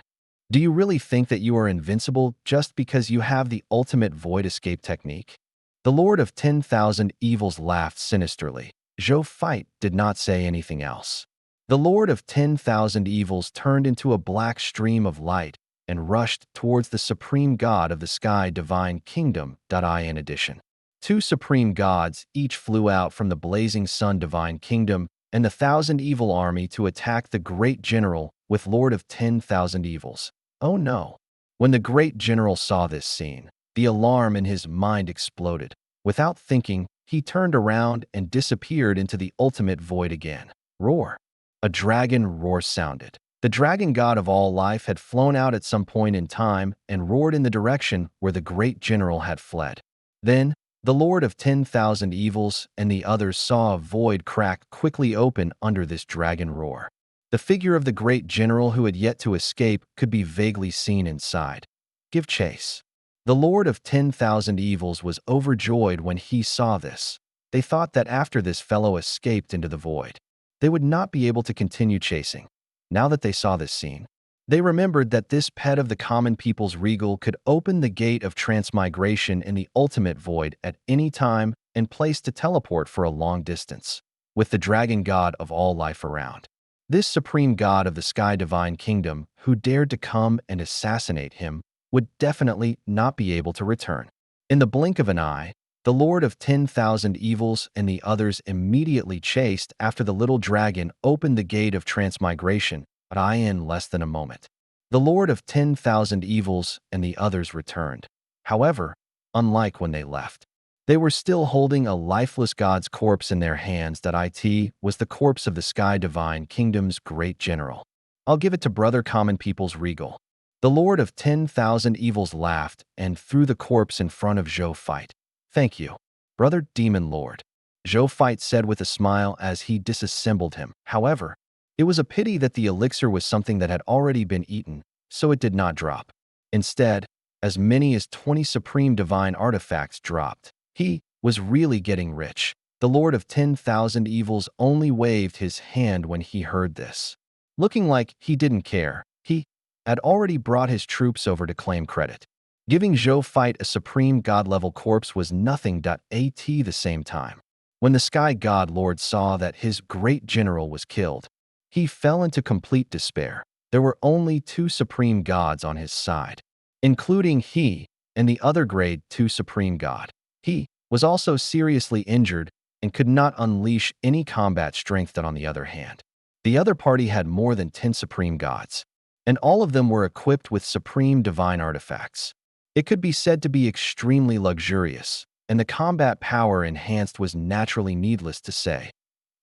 Do you really think that you are invincible just because you have the ultimate void escape technique? The Lord of 10,000 Evils laughed sinisterly. Zhou Fight did not say anything else. The Lord of 10,000 Evils turned into a black stream of light and rushed towards the Supreme God of the Sky Divine Kingdom. In addition, 2 Supreme Gods each flew out from the blazing Sun Divine Kingdom and the 1,000 Evil army to attack the great general with Lord of 10,000 Evils. Oh no! When the great general saw this scene, the alarm in his mind exploded. Without thinking, he turned around and disappeared into the ultimate void again. Roar! A dragon roar sounded. The dragon god of all life had flown out at some point in time and roared in the direction where the great general had fled. Then, the Lord of 10,000 Evils and the others saw a void crack quickly open under this dragon roar. The figure of the great general who had yet to escape could be vaguely seen inside. Give chase. The Lord of 10,000 Evils was overjoyed when he saw this. They thought that after this fellow escaped into the void, they would not be able to continue chasing. Now that they saw this scene, they remembered that this pet of the common people's regal could open the gate of transmigration in the ultimate void at any time and place to teleport for a long distance, with the dragon god of all life around. This supreme god of the Sky Divine Kingdom, who dared to come and assassinate him, would definitely not be able to return. In the blink of an eye, the Lord of 10,000 Evils and the others immediately chased after the little dragon opened the gate of transmigration, but in less than a moment. The Lord of 10,000 Evils and the others returned. However, unlike when they left, they were still holding a lifeless god's corpse in their hands. It was the corpse of the Sky Divine Kingdom's great general. I'll give it to Brother Common People's regal. The Lord of 10,000 Evils laughed and threw the corpse in front of Zhou Fight. Thank you, Brother Demon Lord, Zhou Fight said with a smile as he disassembled him. However, it was a pity that the elixir was something that had already been eaten, so it did not drop. Instead, as many as 20 supreme divine artifacts dropped. He was really getting rich. The Lord of 10,000 Evils only waved his hand when he heard this. Looking like he didn't care, he had already brought his troops over to claim credit. Giving Zhou Fight a supreme god-level corpse was nothing. At the same time, when the Sky God Lord saw that his great general was killed, he fell into complete despair. There were only 2 supreme gods on his side, including he and the other grade 2 supreme god. He was also seriously injured and could not unleash any combat strength. On the other hand, the other party had more than 10 supreme gods, and all of them were equipped with supreme divine artifacts. It could be said to be extremely luxurious, and the combat power enhanced was naturally needless to say.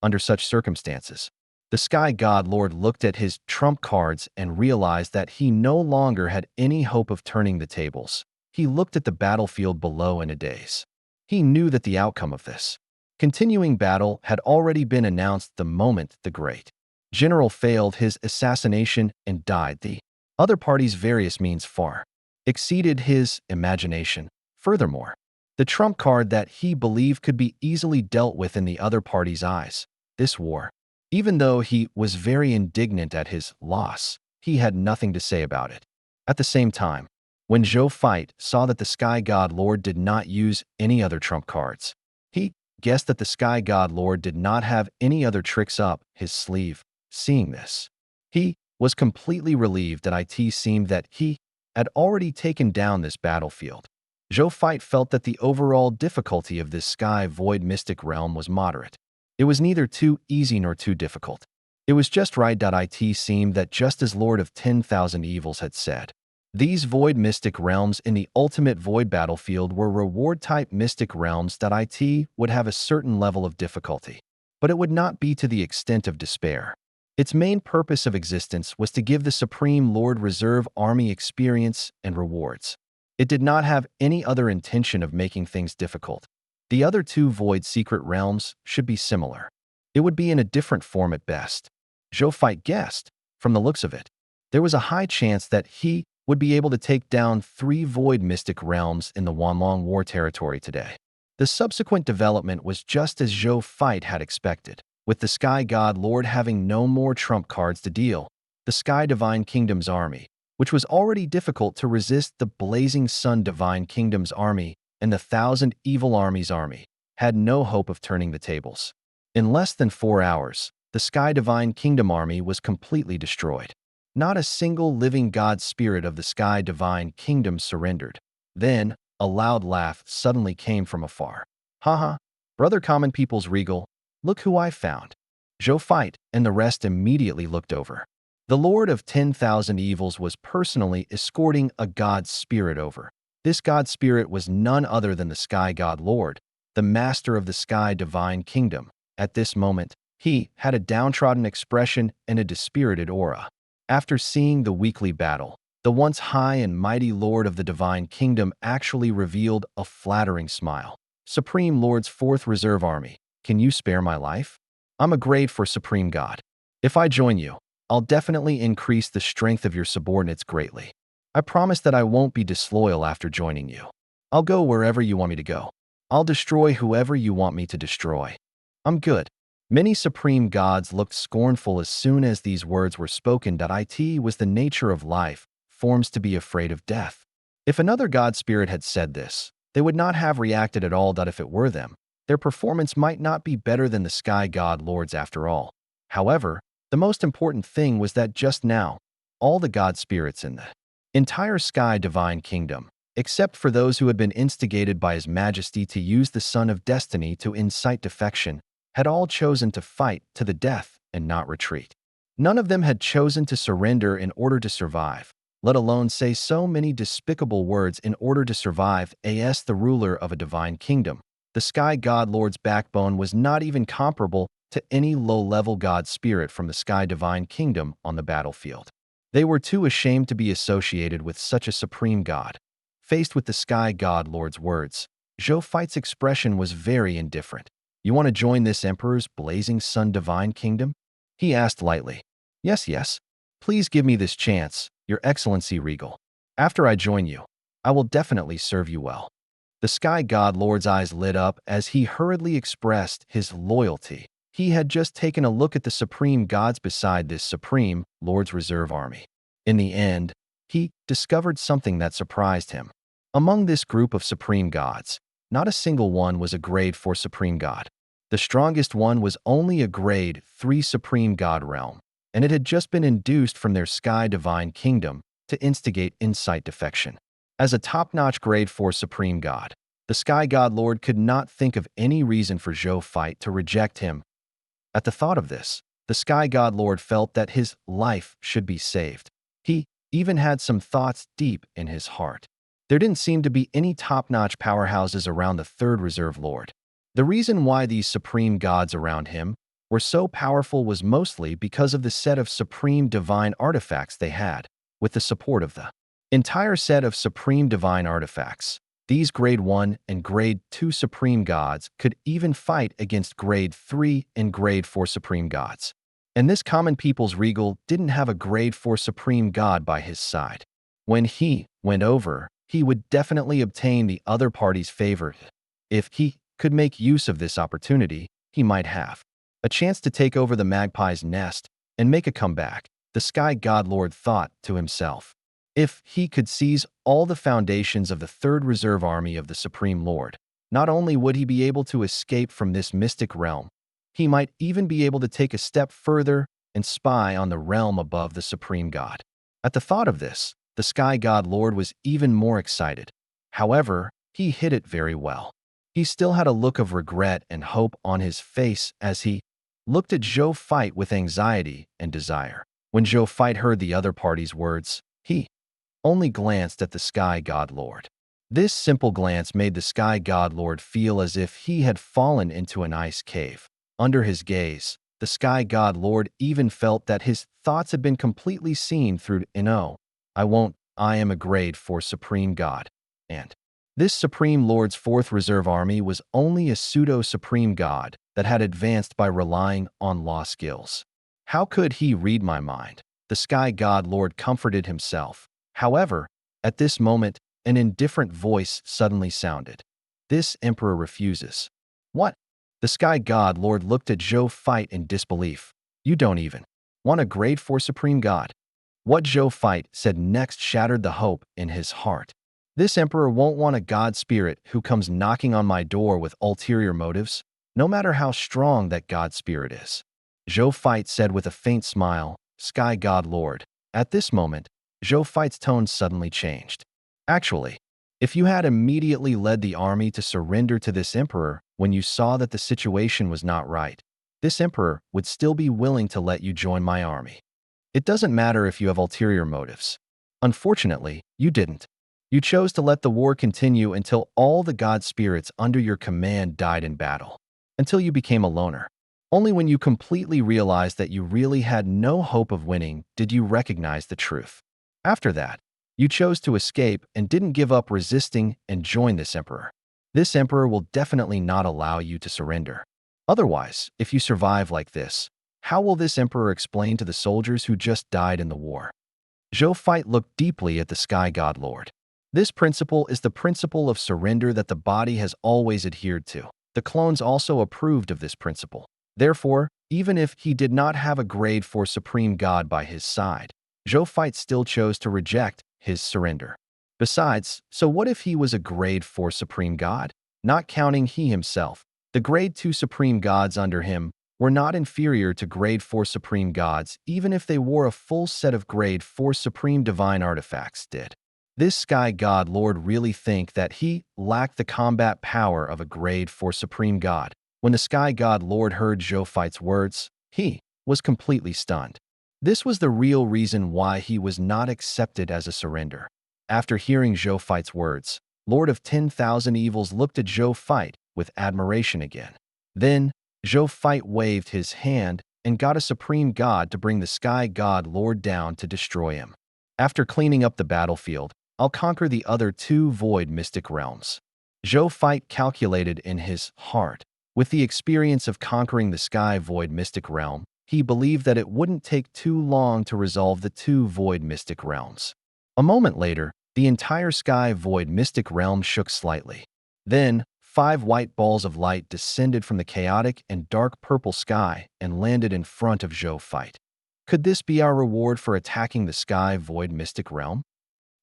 Under such circumstances, the Sky God Lord looked at his trump cards and realized that he no longer had any hope of turning the tables. He looked at the battlefield below in a daze. He knew that the outcome of this continuing battle had already been announced the moment the great general failed his assassination and died. The other party's various means far exceeded his imagination. Furthermore, the trump card that he believed could be easily dealt with in the other party's eyes, this war. Even though he was very indignant at his loss, he had nothing to say about it. At the same time, when Zhou Fight saw that the Sky God Lord did not use any other trump cards, he guessed that the Sky God Lord did not have any other tricks up his sleeve. Seeing this, he was completely relieved that it seemed that he had already taken down this battlefield. Zhou Fight felt that the overall difficulty of this Sky Void Mystic realm was moderate. It was neither too easy nor too difficult. It was just right. It seemed that just as Lord of 10,000 Evils had said, these Void Mystic realms in the ultimate Void battlefield were reward-type Mystic realms that it would have a certain level of difficulty, but it would not be to the extent of despair. Its main purpose of existence was to give the Supreme Lord Reserve Army experience and rewards. It did not have any other intention of making things difficult. The other two Void Secret Realms should be similar. It would be in a different form at best. Zhou Fight guessed, from the looks of it, there was a high chance that he would be able to take down 3 Void Mystic Realms in the Wanlong War territory today. The subsequent development was just as Zhou Fight had expected. With the Sky God Lord having no more trump cards to deal, the Sky Divine Kingdom's army, which was already difficult to resist the Blazing Sun Divine Kingdom's army and the Thousand Evil Army's army, had no hope of turning the tables. In less than 4 hours, the Sky Divine Kingdom army was completely destroyed. Not a single living god spirit of the Sky Divine Kingdom surrendered. Then, a loud laugh suddenly came from afar. Haha, brother common people's regal, look who I found. Zhou Fight and the rest immediately looked over. The Lord of 10,000 Evils was personally escorting a god spirit over. This god spirit was none other than the Sky God Lord, the master of the Sky Divine Kingdom. At this moment, he had a downtrodden expression and a dispirited aura. After seeing the weekly battle, the once high and mighty Lord of the Divine Kingdom actually revealed a flattering smile. Supreme Lord's 4th Reserve Army, can you spare my life? I'm a grade for Supreme God. If I join you, I'll definitely increase the strength of your subordinates greatly. I promise that I won't be disloyal after joining you. I'll go wherever you want me to go. I'll destroy whoever you want me to destroy. I'm good. Many supreme gods looked scornful as soon as these words were spoken. It was the nature of life, forms to be afraid of death. If another god spirit had said this, they would not have reacted at all. If it were them, their performance might not be better than the Sky God Lords after all. However, the most important thing was that just now, all the god spirits in the entire Sky Divine Kingdom, except for those who had been instigated by His Majesty to use the Sun of Destiny to incite defection, had all chosen to fight to the death and not retreat. None of them had chosen to surrender in order to survive, let alone say so many despicable words in order to survive. As the ruler of a divine kingdom, the Sky God Lord's backbone was not even comparable to any low-level god spirit from the Sky Divine Kingdom on the battlefield. They were too ashamed to be associated with such a supreme god. Faced with the Sky God Lord's words, Zhou Fight's expression was very indifferent. You want to join this Emperor's Blazing Sun Divine Kingdom? He asked lightly. Yes. Please give me this chance, Your Excellency Regal. After I join you, I will definitely serve you well. The Sky God Lord's eyes lit up as he hurriedly expressed his loyalty. He had just taken a look at the supreme gods beside this Supreme Lord's Reserve Army. In the end, he discovered something that surprised him. Among this group of supreme gods, not a single one was a grade 4 supreme god. The strongest one was only a grade 3 supreme god realm, and it had just been induced from their Sky Divine Kingdom to instigate incite defection. As a top-notch grade 4 supreme god, the Sky God Lord could not think of any reason for Zhou Fight to reject him. At the thought of this, the Sky God Lord felt that his life should be saved. He even had some thoughts deep in his heart. There didn't seem to be any top-notch powerhouses around the 3rd Reserve Lord. The reason why these supreme gods around him were so powerful was mostly because of the set of supreme divine artifacts they had. With the support of the entire set of supreme divine artifacts, these grade 1 and grade 2 supreme gods could even fight against grade 3 and grade 4 supreme gods. And this common people's regal didn't have a grade 4 supreme god by his side. When he went over, he would definitely obtain the other party's favor. If he could make use of this opportunity, he might have a chance to take over the magpie's nest and make a comeback. The Sky God Lord thought to himself. If he could seize all the foundations of the 3rd Reserve Army of the Supreme Lord, Not only would he be able to escape from this mystic realm, he might even be able to take a step further and spy on the realm above the supreme god. At the thought of this, the sky god lord was even more excited. However, he hid it very well. He still had a look of regret and hope on his face as he looked at Zhou fight with anxiety and desire. When Zhou fight heard the other party's words, he only glanced at the sky god lord. This simple glance made the sky god lord feel as if he had fallen into an ice cave. Under his gaze, the sky god lord even felt that his thoughts had been completely seen through. I am a grade 4 supreme god. And this supreme lord's fourth reserve army was only a pseudo-supreme god that had advanced by relying on law skills. How could he read my mind? The sky god lord comforted himself. However, at this moment, an indifferent voice suddenly sounded. This emperor refuses. What? The sky god lord looked at Zhou fight in disbelief. You don't even want a grade 4 supreme god? What Zhou fight said next shattered the hope in his heart. This emperor won't want a god spirit who comes knocking on my door with ulterior motives, no matter how strong that god spirit is. Zhou fight said with a faint smile, Sky god lord. At this moment, Zhou fight's tone suddenly changed. Actually, if you had immediately led the army to surrender to this emperor when you saw that the situation was not right, this emperor would still be willing to let you join my army. It doesn't matter if you have ulterior motives. Unfortunately, you didn't. You chose to let the war continue until all the god spirits under your command died in battle. Until you became a loner. Only when you completely realized that you really had no hope of winning did you recognize the truth. After that, you chose to escape and didn't give up resisting and join this emperor. This emperor will definitely not allow you to surrender. Otherwise, if you survive like this, how will this emperor explain to the soldiers who just died in the war? Zhou fight looked deeply at the sky god lord. This principle is the principle of surrender that the body has always adhered to. The clones also approved of this principle. Therefore, even if he did not have a grade 4 supreme god by his side, Zhou fight still chose to reject his surrender. Besides, so what if he was a grade 4 supreme god? Not counting he himself, the grade 2 supreme gods under him were not inferior to grade 4 supreme gods even if they wore a full set of grade 4 supreme divine artifacts did. This sky god lord really think that he lacked the combat power of a grade 4 supreme god. When the sky god lord heard Zhou fight's words, he was completely stunned. This was the real reason why he was not accepted as a surrender. After hearing Zhou fight's words, Lord of 10,000 Evils looked at Zhou fight with admiration again. Then, Zhou fight waved his hand and got a supreme god to bring the sky god lord down to destroy him. After cleaning up the battlefield, I'll conquer the other 2 void mystic realms. Zhou fight calculated in his heart. With the experience of conquering the sky void mystic realm, he believed that it wouldn't take too long to resolve the 2 void mystic realms. A moment later, the entire sky void mystic realm shook slightly. Then, 5 white balls of light descended from the chaotic and dark purple sky and landed in front of Zhou fight. Could this be our reward for attacking the sky void mystic realm?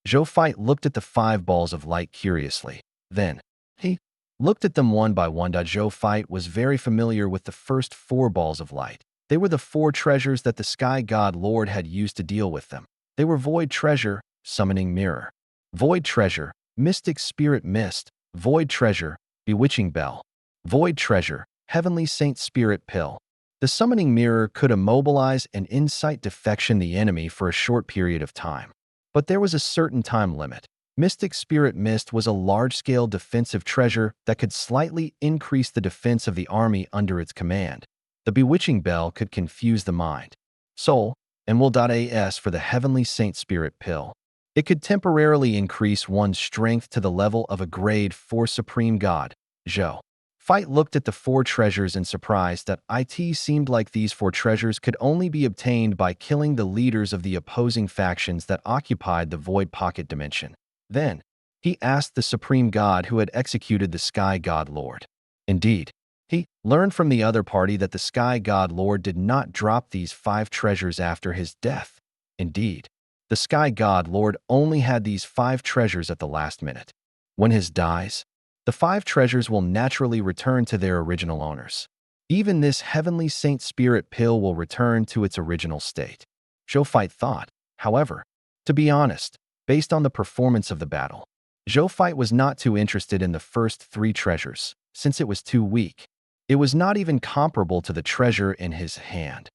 Zhou fight looked at the 5 balls of light curiously. Then, he looked at them one by one. Zhou fight was very familiar with the first 4 balls of light. They were the 4 treasures that the sky god lord had used to deal with them. They were void treasure, summoning mirror. Void treasure, mystic spirit mist. Void treasure, bewitching bell. Void treasure, heavenly saint spirit pill. The summoning mirror could immobilize and incite defection the enemy for a short period of time. But there was a certain time limit. Mystic Spirit Mist was a large-scale defensive treasure that could slightly increase the defense of the army under its command. The Bewitching Bell could confuse the mind, soul, and will.as for the Heavenly Saint Spirit Pill. It could temporarily increase one's strength to the level of a grade 4 Supreme God. Zhou fight looked at the 4 treasures in surprise that it seemed like these 4 treasures could only be obtained by killing the leaders of the opposing factions that occupied the Void Pocket Dimension. Then, he asked the Supreme God who had executed the Sky God Lord. Indeed, he learned from the other party that the Sky God Lord did not drop these 5 treasures after his death. Indeed, the Sky God Lord only had these 5 treasures at the last minute. When his dies, the 5 treasures will naturally return to their original owners. Even this heavenly saint spirit pill will return to its original state. Zhou Fight thought, however. To be honest, based on the performance of the battle, Zhou Fight was not too interested in the first 3 treasures, since it was too weak. It was not even comparable to the treasure in his hand.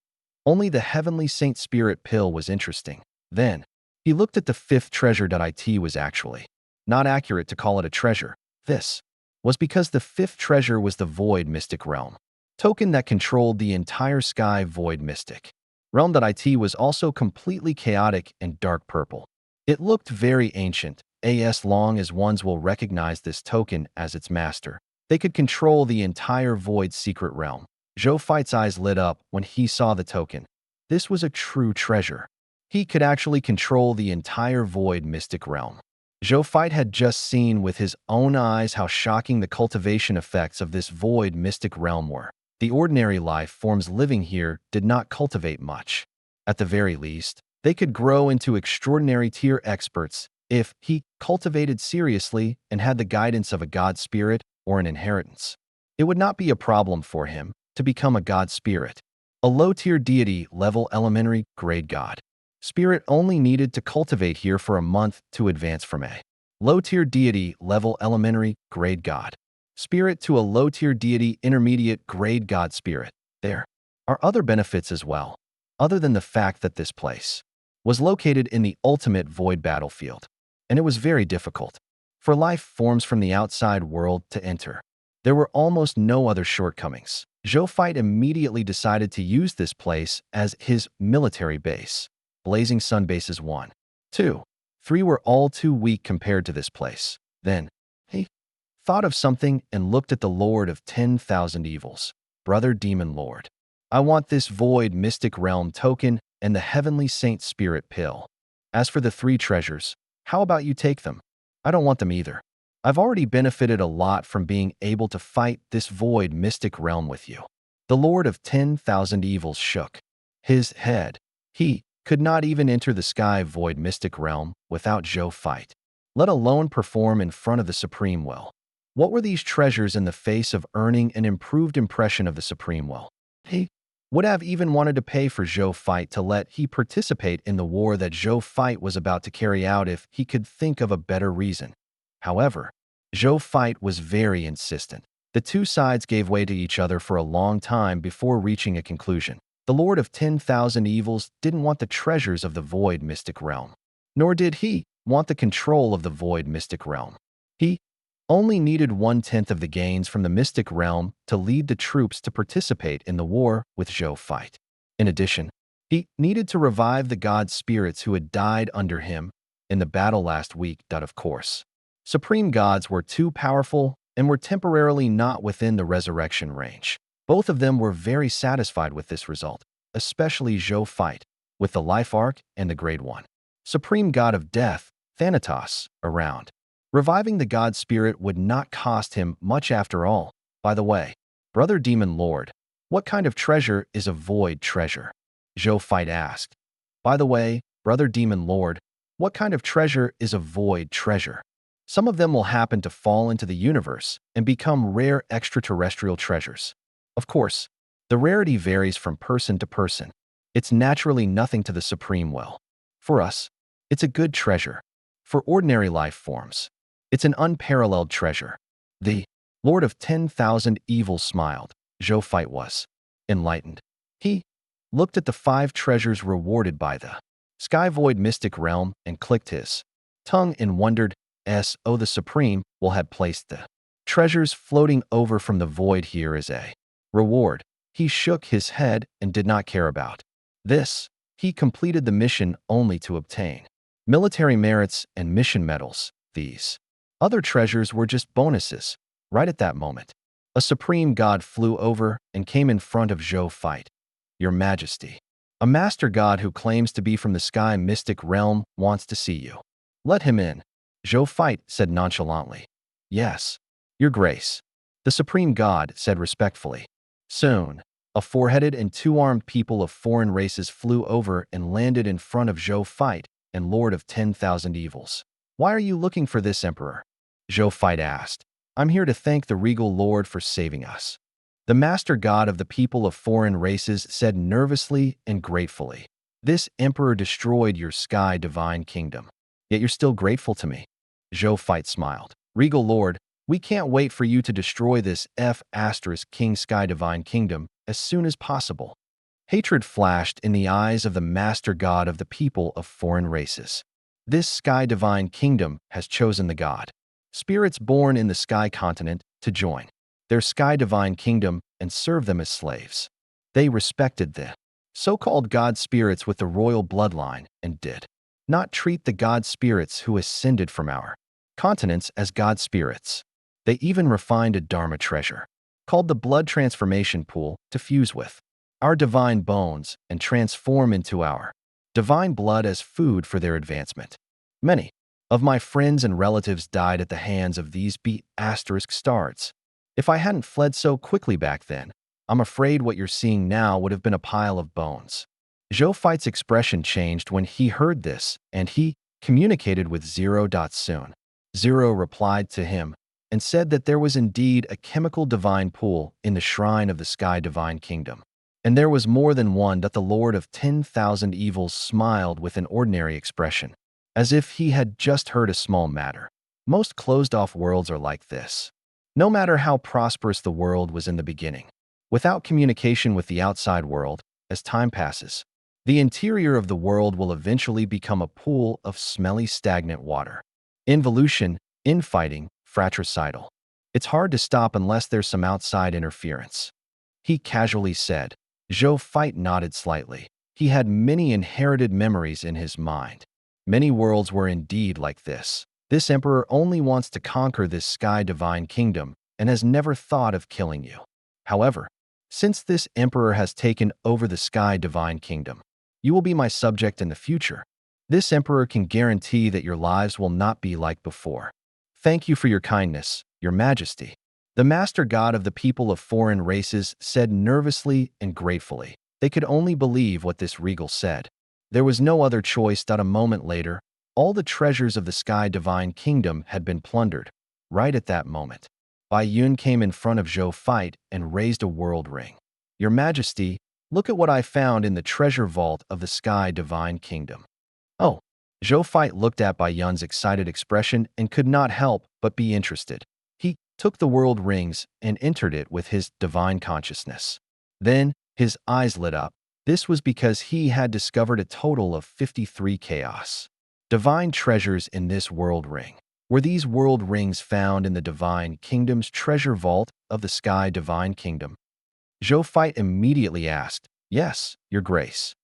Only the heavenly saint spirit pill was interesting. Then, he looked at the 5th treasure. It was actually not accurate to call it a treasure. This was because the 5th treasure was the void mystic realm token that controlled the entire sky void mystic realm. It was also completely chaotic and dark purple. It looked very ancient. As long as ones will recognize this token as its master, they could control the entire void secret realm. Zhou Fight's eyes lit up when he saw the token. This was a true treasure. He could actually control the entire void mystic realm. Zhou Fight had just seen with his own eyes how shocking the cultivation effects of this void mystic realm were. The ordinary life forms living here did not cultivate much. At the very least, they could grow into extraordinary tier experts if he cultivated seriously and had the guidance of a god spirit or an inheritance. It would not be a problem for him to become a god spirit. A low-tier deity level elementary grade god spirit only needed to cultivate here for a month to advance from a low-tier deity level elementary grade god spirit to a low-tier deity intermediate grade god spirit. There are other benefits as well, other than the fact that this place was located in the ultimate void battlefield, and it was very difficult for life forms from the outside world to enter. There were almost no other shortcomings. Zhou Fight immediately decided to use this place as his military base. Blazing Sun bases 1, 2, 3 were all too weak compared to this place. Then, he thought of something and looked at the Lord of 10,000 Evils, Brother Demon Lord. I want this void mystic realm token and the heavenly saint spirit pill. As for the 3 treasures, how about you take them? I don't want them either. I've already benefited a lot from being able to fight this void mystic realm with you. The Lord of 10,000 Evils shook his head. He could not even enter the sky void mystic realm without Zhou Fight, let alone perform in front of the Supreme Will. What were these treasures in the face of earning an improved impression of the Supreme Will? He would have even wanted to pay for Zhou Fight to let he participate in the war that Zhou Fight was about to carry out if he could think of a better reason. However, Zhou Fight was very insistent. The 2 sides gave way to each other for a long time before reaching a conclusion. The Lord of 10,000 Evils didn't want the treasures of the void mystic realm, nor did he want the control of the void mystic realm. He only needed 1/10 of the gains from the mystic realm to lead the troops to participate in the war with Zhou Fight. In addition, he needed to revive the god spirits who had died under him in the battle last week. Of course, supreme gods were too powerful and were temporarily not within the resurrection range. Both of them were very satisfied with this result, especially Zhou Fight, with the life arc and the grade 1 supreme god of death, Thanatos, around. Reviving the god spirit would not cost him much after all. By the way, Brother Demon Lord, what kind of treasure is a void treasure? Zhou Fight asked. By the way, Brother Demon Lord, what kind of treasure is a void treasure? Some of them will happen to fall into the universe and become rare extraterrestrial treasures. Of course, the rarity varies from person to person. It's naturally nothing to the Supreme Will. For us, it's a good treasure. For ordinary life forms, it's an unparalleled treasure. The Lord of 10,000 Evils smiled. Zhou Fight was enlightened. He looked at the 5 treasures rewarded by the Sky Void Mystic Realm and clicked his tongue and wondered, "Oh, the Supreme will have placed the treasures floating over from the void here as a reward." He shook his head and did not care about this. He completed the mission only to obtain military merits and mission medals. These other treasures were just bonuses. Right at that moment, a supreme god flew over and came in front of Zhou Fight. Your Majesty, a master god who claims to be from the sky mystic realm wants to see you. Let him in, Zhou Fight said nonchalantly. Yes, Your Grace, the supreme god said respectfully. Soon, a 4-headed and 2-armed people of foreign races flew over and landed in front of Zhou Fight and Lord of 10,000 Evils. Why are you looking for this emperor? Zhou Fight asked. I'm here to thank the regal lord for saving us." The master god of the people of foreign races said nervously and gratefully, "This emperor destroyed your sky divine kingdom. Yet you're still grateful to me." Zhou Fight smiled. "Regal lord, we can't wait for you to destroy this King sky divine kingdom as soon as possible." Hatred flashed in the eyes of the master god of the people of foreign races. "This sky divine kingdom has chosen the god spirits born in the sky continent to join their sky divine kingdom and serve them as slaves. They respected the so-called god spirits with the royal bloodline and did not treat the god spirits who ascended from our continents as god spirits. They even refined a dharma treasure called the blood transformation pool to fuse with our divine bones and transform into our divine blood as food for their advancement. Many of my friends and relatives died at the hands of these stars. If I hadn't fled so quickly back then, I'm afraid what you're seeing now would have been a pile of bones." Zhou Fight's expression changed when he heard this, and he communicated with Zero. Soon, Zero replied to him and said that there was indeed a chemical divine pool in the shrine of the sky divine kingdom. And there was more than one. That the Lord of 10,000 Evils smiled with an ordinary expression, as if he had just heard a small matter. Most closed-off worlds are like this. No matter how prosperous the world was in the beginning, without communication with the outside world, as time passes, the interior of the world will eventually become a pool of smelly, stagnant water. Involution, infighting, fratricidal. It's hard to stop unless there's some outside interference." He casually said. Zhou Fight nodded slightly. He had many inherited memories in his mind. Many worlds were indeed like this. This emperor only wants to conquer this sky divine kingdom and has never thought of killing you. However, since this emperor has taken over the sky divine kingdom, you will be my subject in the future. This emperor can guarantee that your lives will not be like before. Thank you for your kindness, your majesty." The master god of the people of foreign races said nervously and gratefully. They could only believe what this regal said. There was no other choice. A moment later, all the treasures of the sky divine kingdom had been plundered. Right at that moment, Bai Yun came in front of Zhou Fight and raised a world ring. "Your Majesty, look at what I found in the treasure vault of the sky divine kingdom." "Oh." Zhou Fight looked at Bai Yun's excited expression and could not help but be interested. He took the world rings and entered it with his divine consciousness. Then his eyes lit up. This was because he had discovered a total of 53 chaos divine treasures in this world ring. Were these world rings found in the divine kingdom's treasure vault of the sky divine kingdom? Zhou Fight immediately asked, "Yes, your grace."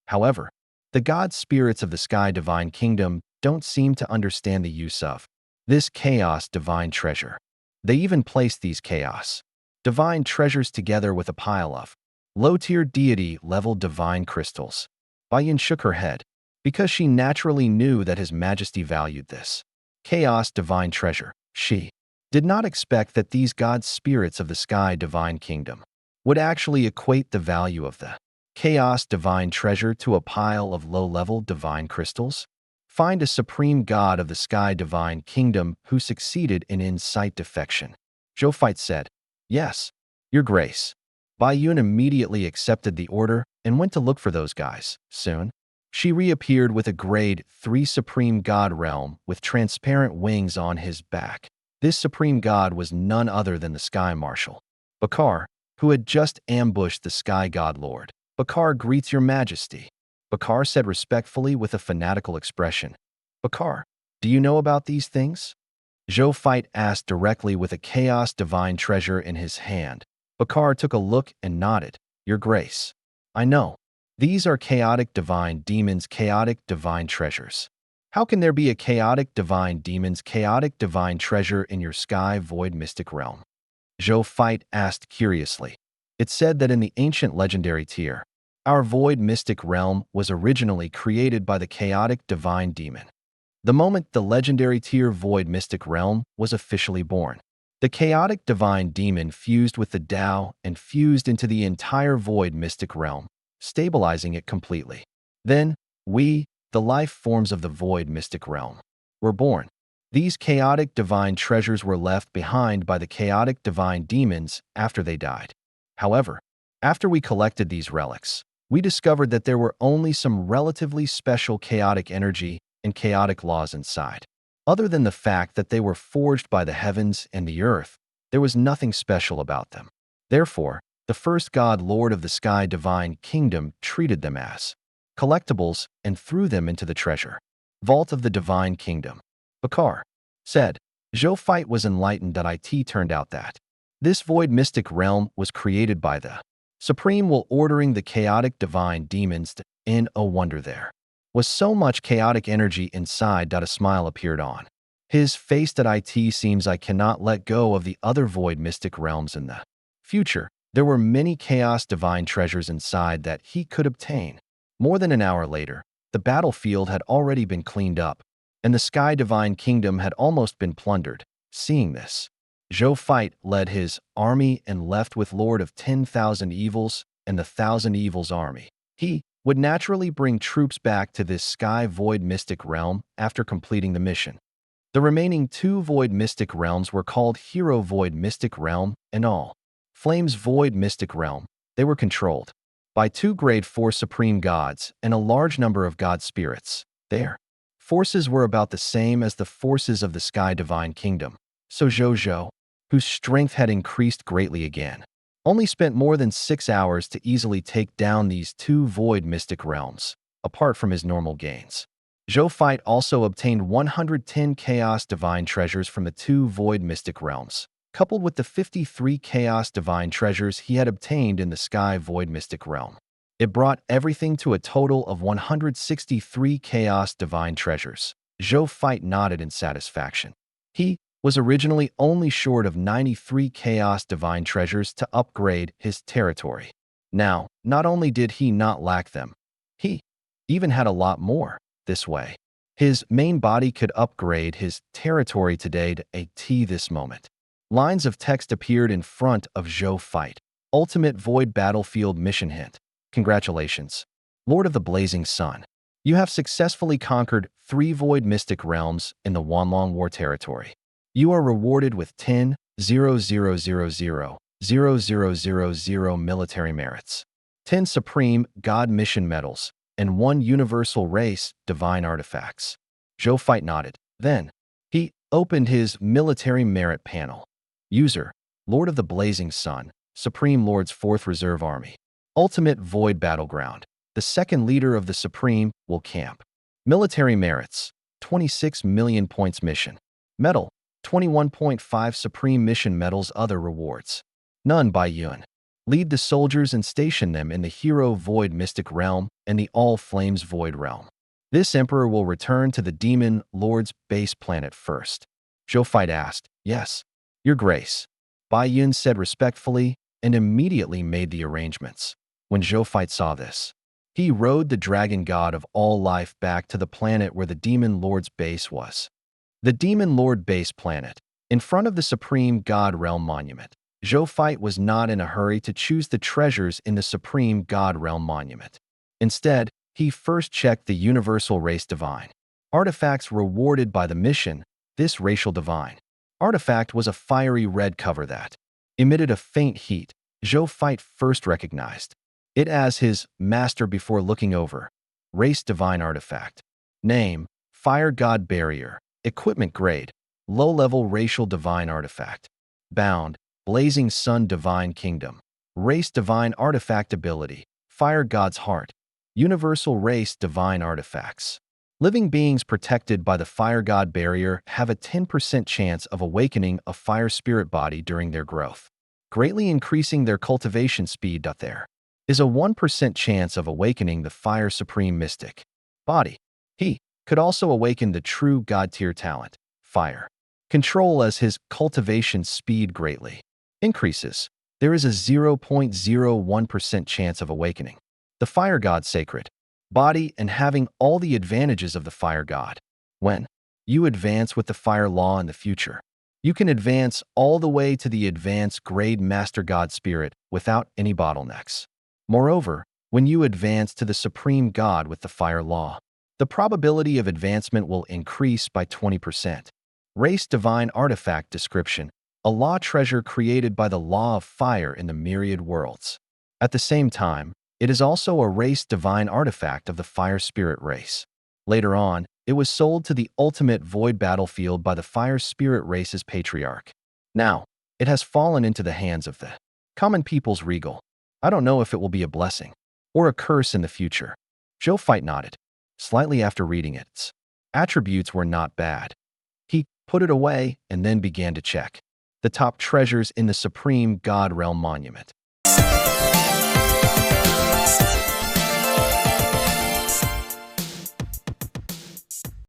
However, the god spirits of the sky divine kingdom don't seem to understand the use of this chaos divine treasure. They even placed these chaos divine treasures together with a pile of low-tier deity-level divine crystals. Bai Yin shook her head, because she naturally knew that His Majesty valued this chaos divine treasure. She did not expect that these god spirits of the sky divine kingdom would actually equate the value of the chaos divine treasure to a pile of low-level divine crystals. Find a supreme god of the sky divine kingdom who succeeded in insight defection. Zhou Fight said, "Yes, your grace." Bai Yun immediately accepted the order and went to look for those guys. Soon, she reappeared with a grade 3 supreme god realm with transparent wings on his back. This supreme god was none other than the sky marshal, Bakar, who had just ambushed the sky god lord. "Bakar greets your majesty," Bakar said respectfully with a fanatical expression. "Bakar, do you know about these things?" Zhou Fight asked directly with a chaos divine treasure in his hand. Bakar took a look and nodded. "Your grace, I know. These are chaotic divine demons' chaotic divine treasures." "How can there be a chaotic divine demon's chaotic divine treasure in your sky void mystic realm?" Zhou Fight asked curiously. "It said that in the ancient legendary tier, our void mystic realm was originally created by the chaotic divine demon. The moment the legendary tier void mystic realm was officially born, the chaotic divine demon fused with the Tao and fused into the entire void mystic realm, stabilizing it completely. Then, we, the life forms of the void mystic realm, were born. These chaotic divine treasures were left behind by the chaotic divine demons after they died. However, after we collected these relics, we discovered that there were only some relatively special chaotic energy and chaotic laws inside. Other than the fact that they were forged by the heavens and the earth, there was nothing special about them. Therefore, the first god Lord of the Sky Divine Kingdom treated them as collectibles and threw them into the treasure vault of the Divine Kingdom. Bakar said, Zhou Fight was enlightened that it turned out that this void mystic realm was created by the Supreme will ordering the chaotic divine demons to, in a wonder there was so much chaotic energy inside that a smile appeared on his face that it seems I cannot let go of the other void mystic realms in the future. There were many chaos divine treasures inside that he could obtain. More than an hour later, the battlefield had already been cleaned up, and the Sky Divine Kingdom had almost been plundered. Seeing this, Zhou Fight led his army and left with Lord of 10,000 Evils and the 1,000 Evils army. He would naturally bring troops back to this Sky Void Mystic Realm after completing the mission. The remaining 2 Void Mystic Realms were called Hero Void Mystic Realm and All Flames Void Mystic Realm. They were controlled by 2 Grade 4 Supreme Gods and a large number of God Spirits. Their forces were about the same as the forces of the Sky Divine Kingdom. So Zhou Zhou, whose strength had increased greatly again, only spent more than 6 hours to easily take down these 2 Void Mystic Realms, apart from his normal gains. Zhou Fight also obtained 110 Chaos Divine Treasures from the 2 Void Mystic Realms, coupled with the 53 Chaos Divine Treasures he had obtained in the Sky Void Mystic Realm. It brought everything to a total of 163 Chaos Divine Treasures. Zhou Fight nodded in satisfaction. He was originally only short of 93 Chaos Divine Treasures to upgrade his territory. Now, not only did he not lack them, he even had a lot more. This way, his main body could upgrade his territory today to a T this moment. Lines of text appeared in front of Zhou Fight. Ultimate Void Battlefield Mission Hint. Congratulations, Lord of the Blazing Sun. You have successfully conquered 3 Void Mystic Realms in the Wanlong War territory. You are rewarded with 10,000,000 military merits, 10 Supreme God Mission Medals, and 1 Universal Race Divine Artifacts. Zhou Fight nodded. Then, he opened his military merit panel. User, Lord of the Blazing Sun, Supreme Lord's 4th Reserve Army. Ultimate Void Battleground. The second leader of the Supreme will camp. Military merits, 26 million points mission. Medal, 21.5 Supreme Mission Medals. Other rewards. None by Yuan. Lead the soldiers and station them in the Hero Void Mystic Realm and the All Flames Void Realm. This Emperor will return to the Demon Lord's base planet first. Zhou Fight asked, Yes, Your Grace. Bai Yun said respectfully and immediately made the arrangements. When Zhou Fight saw this, he rode the Dragon God of all life back to the planet where the Demon Lord's base was. The Demon Lord base planet, in front of the Supreme God Realm Monument. Zhou Fight was not in a hurry to choose the treasures in the Supreme God Realm Monument. Instead, he first checked the Universal Race Divine artifacts rewarded by the mission. This racial divine artifact was a fiery red cover that emitted a faint heat. Zhou Fight first recognized it as his master before looking over. Race Divine Artifact. Name, Fire God Barrier. Equipment grade, low-level racial divine artifact. Bound, Blazing Sun Divine Kingdom. Race Divine Artifact Ability, Fire God's Heart. Universal Race Divine Artifacts. Living beings protected by the Fire God Barrier have a 10% chance of awakening a fire spirit body during their growth, greatly increasing their cultivation speed. There is a 1% chance of awakening the Fire Supreme Mystic body. He could also awaken the true God-tier talent, Fire Control, as his cultivation speed greatly increases. There is a 0.01% chance of awakening the Fire God Sacred body and having all the advantages of the Fire God. When you advance with the Fire Law in the future, you can advance all the way to the advanced grade Master God Spirit without any bottlenecks. Moreover, when you advance to the Supreme God with the Fire Law, the probability of advancement will increase by 20%. Race divine artifact description, a law treasure created by the law of fire in the myriad worlds. At the same time, it is also a race divine artifact of the fire spirit race. Later on, it was sold to the ultimate void battlefield by the fire spirit race's patriarch. Now, it has fallen into the hands of the common people's regal. I don't know if it will be a blessing or a curse in the future. Zhou Fight nodded. Slightly after reading it, its attributes were not bad. He put it away and then began to check the top treasures in the Supreme God Realm Monument.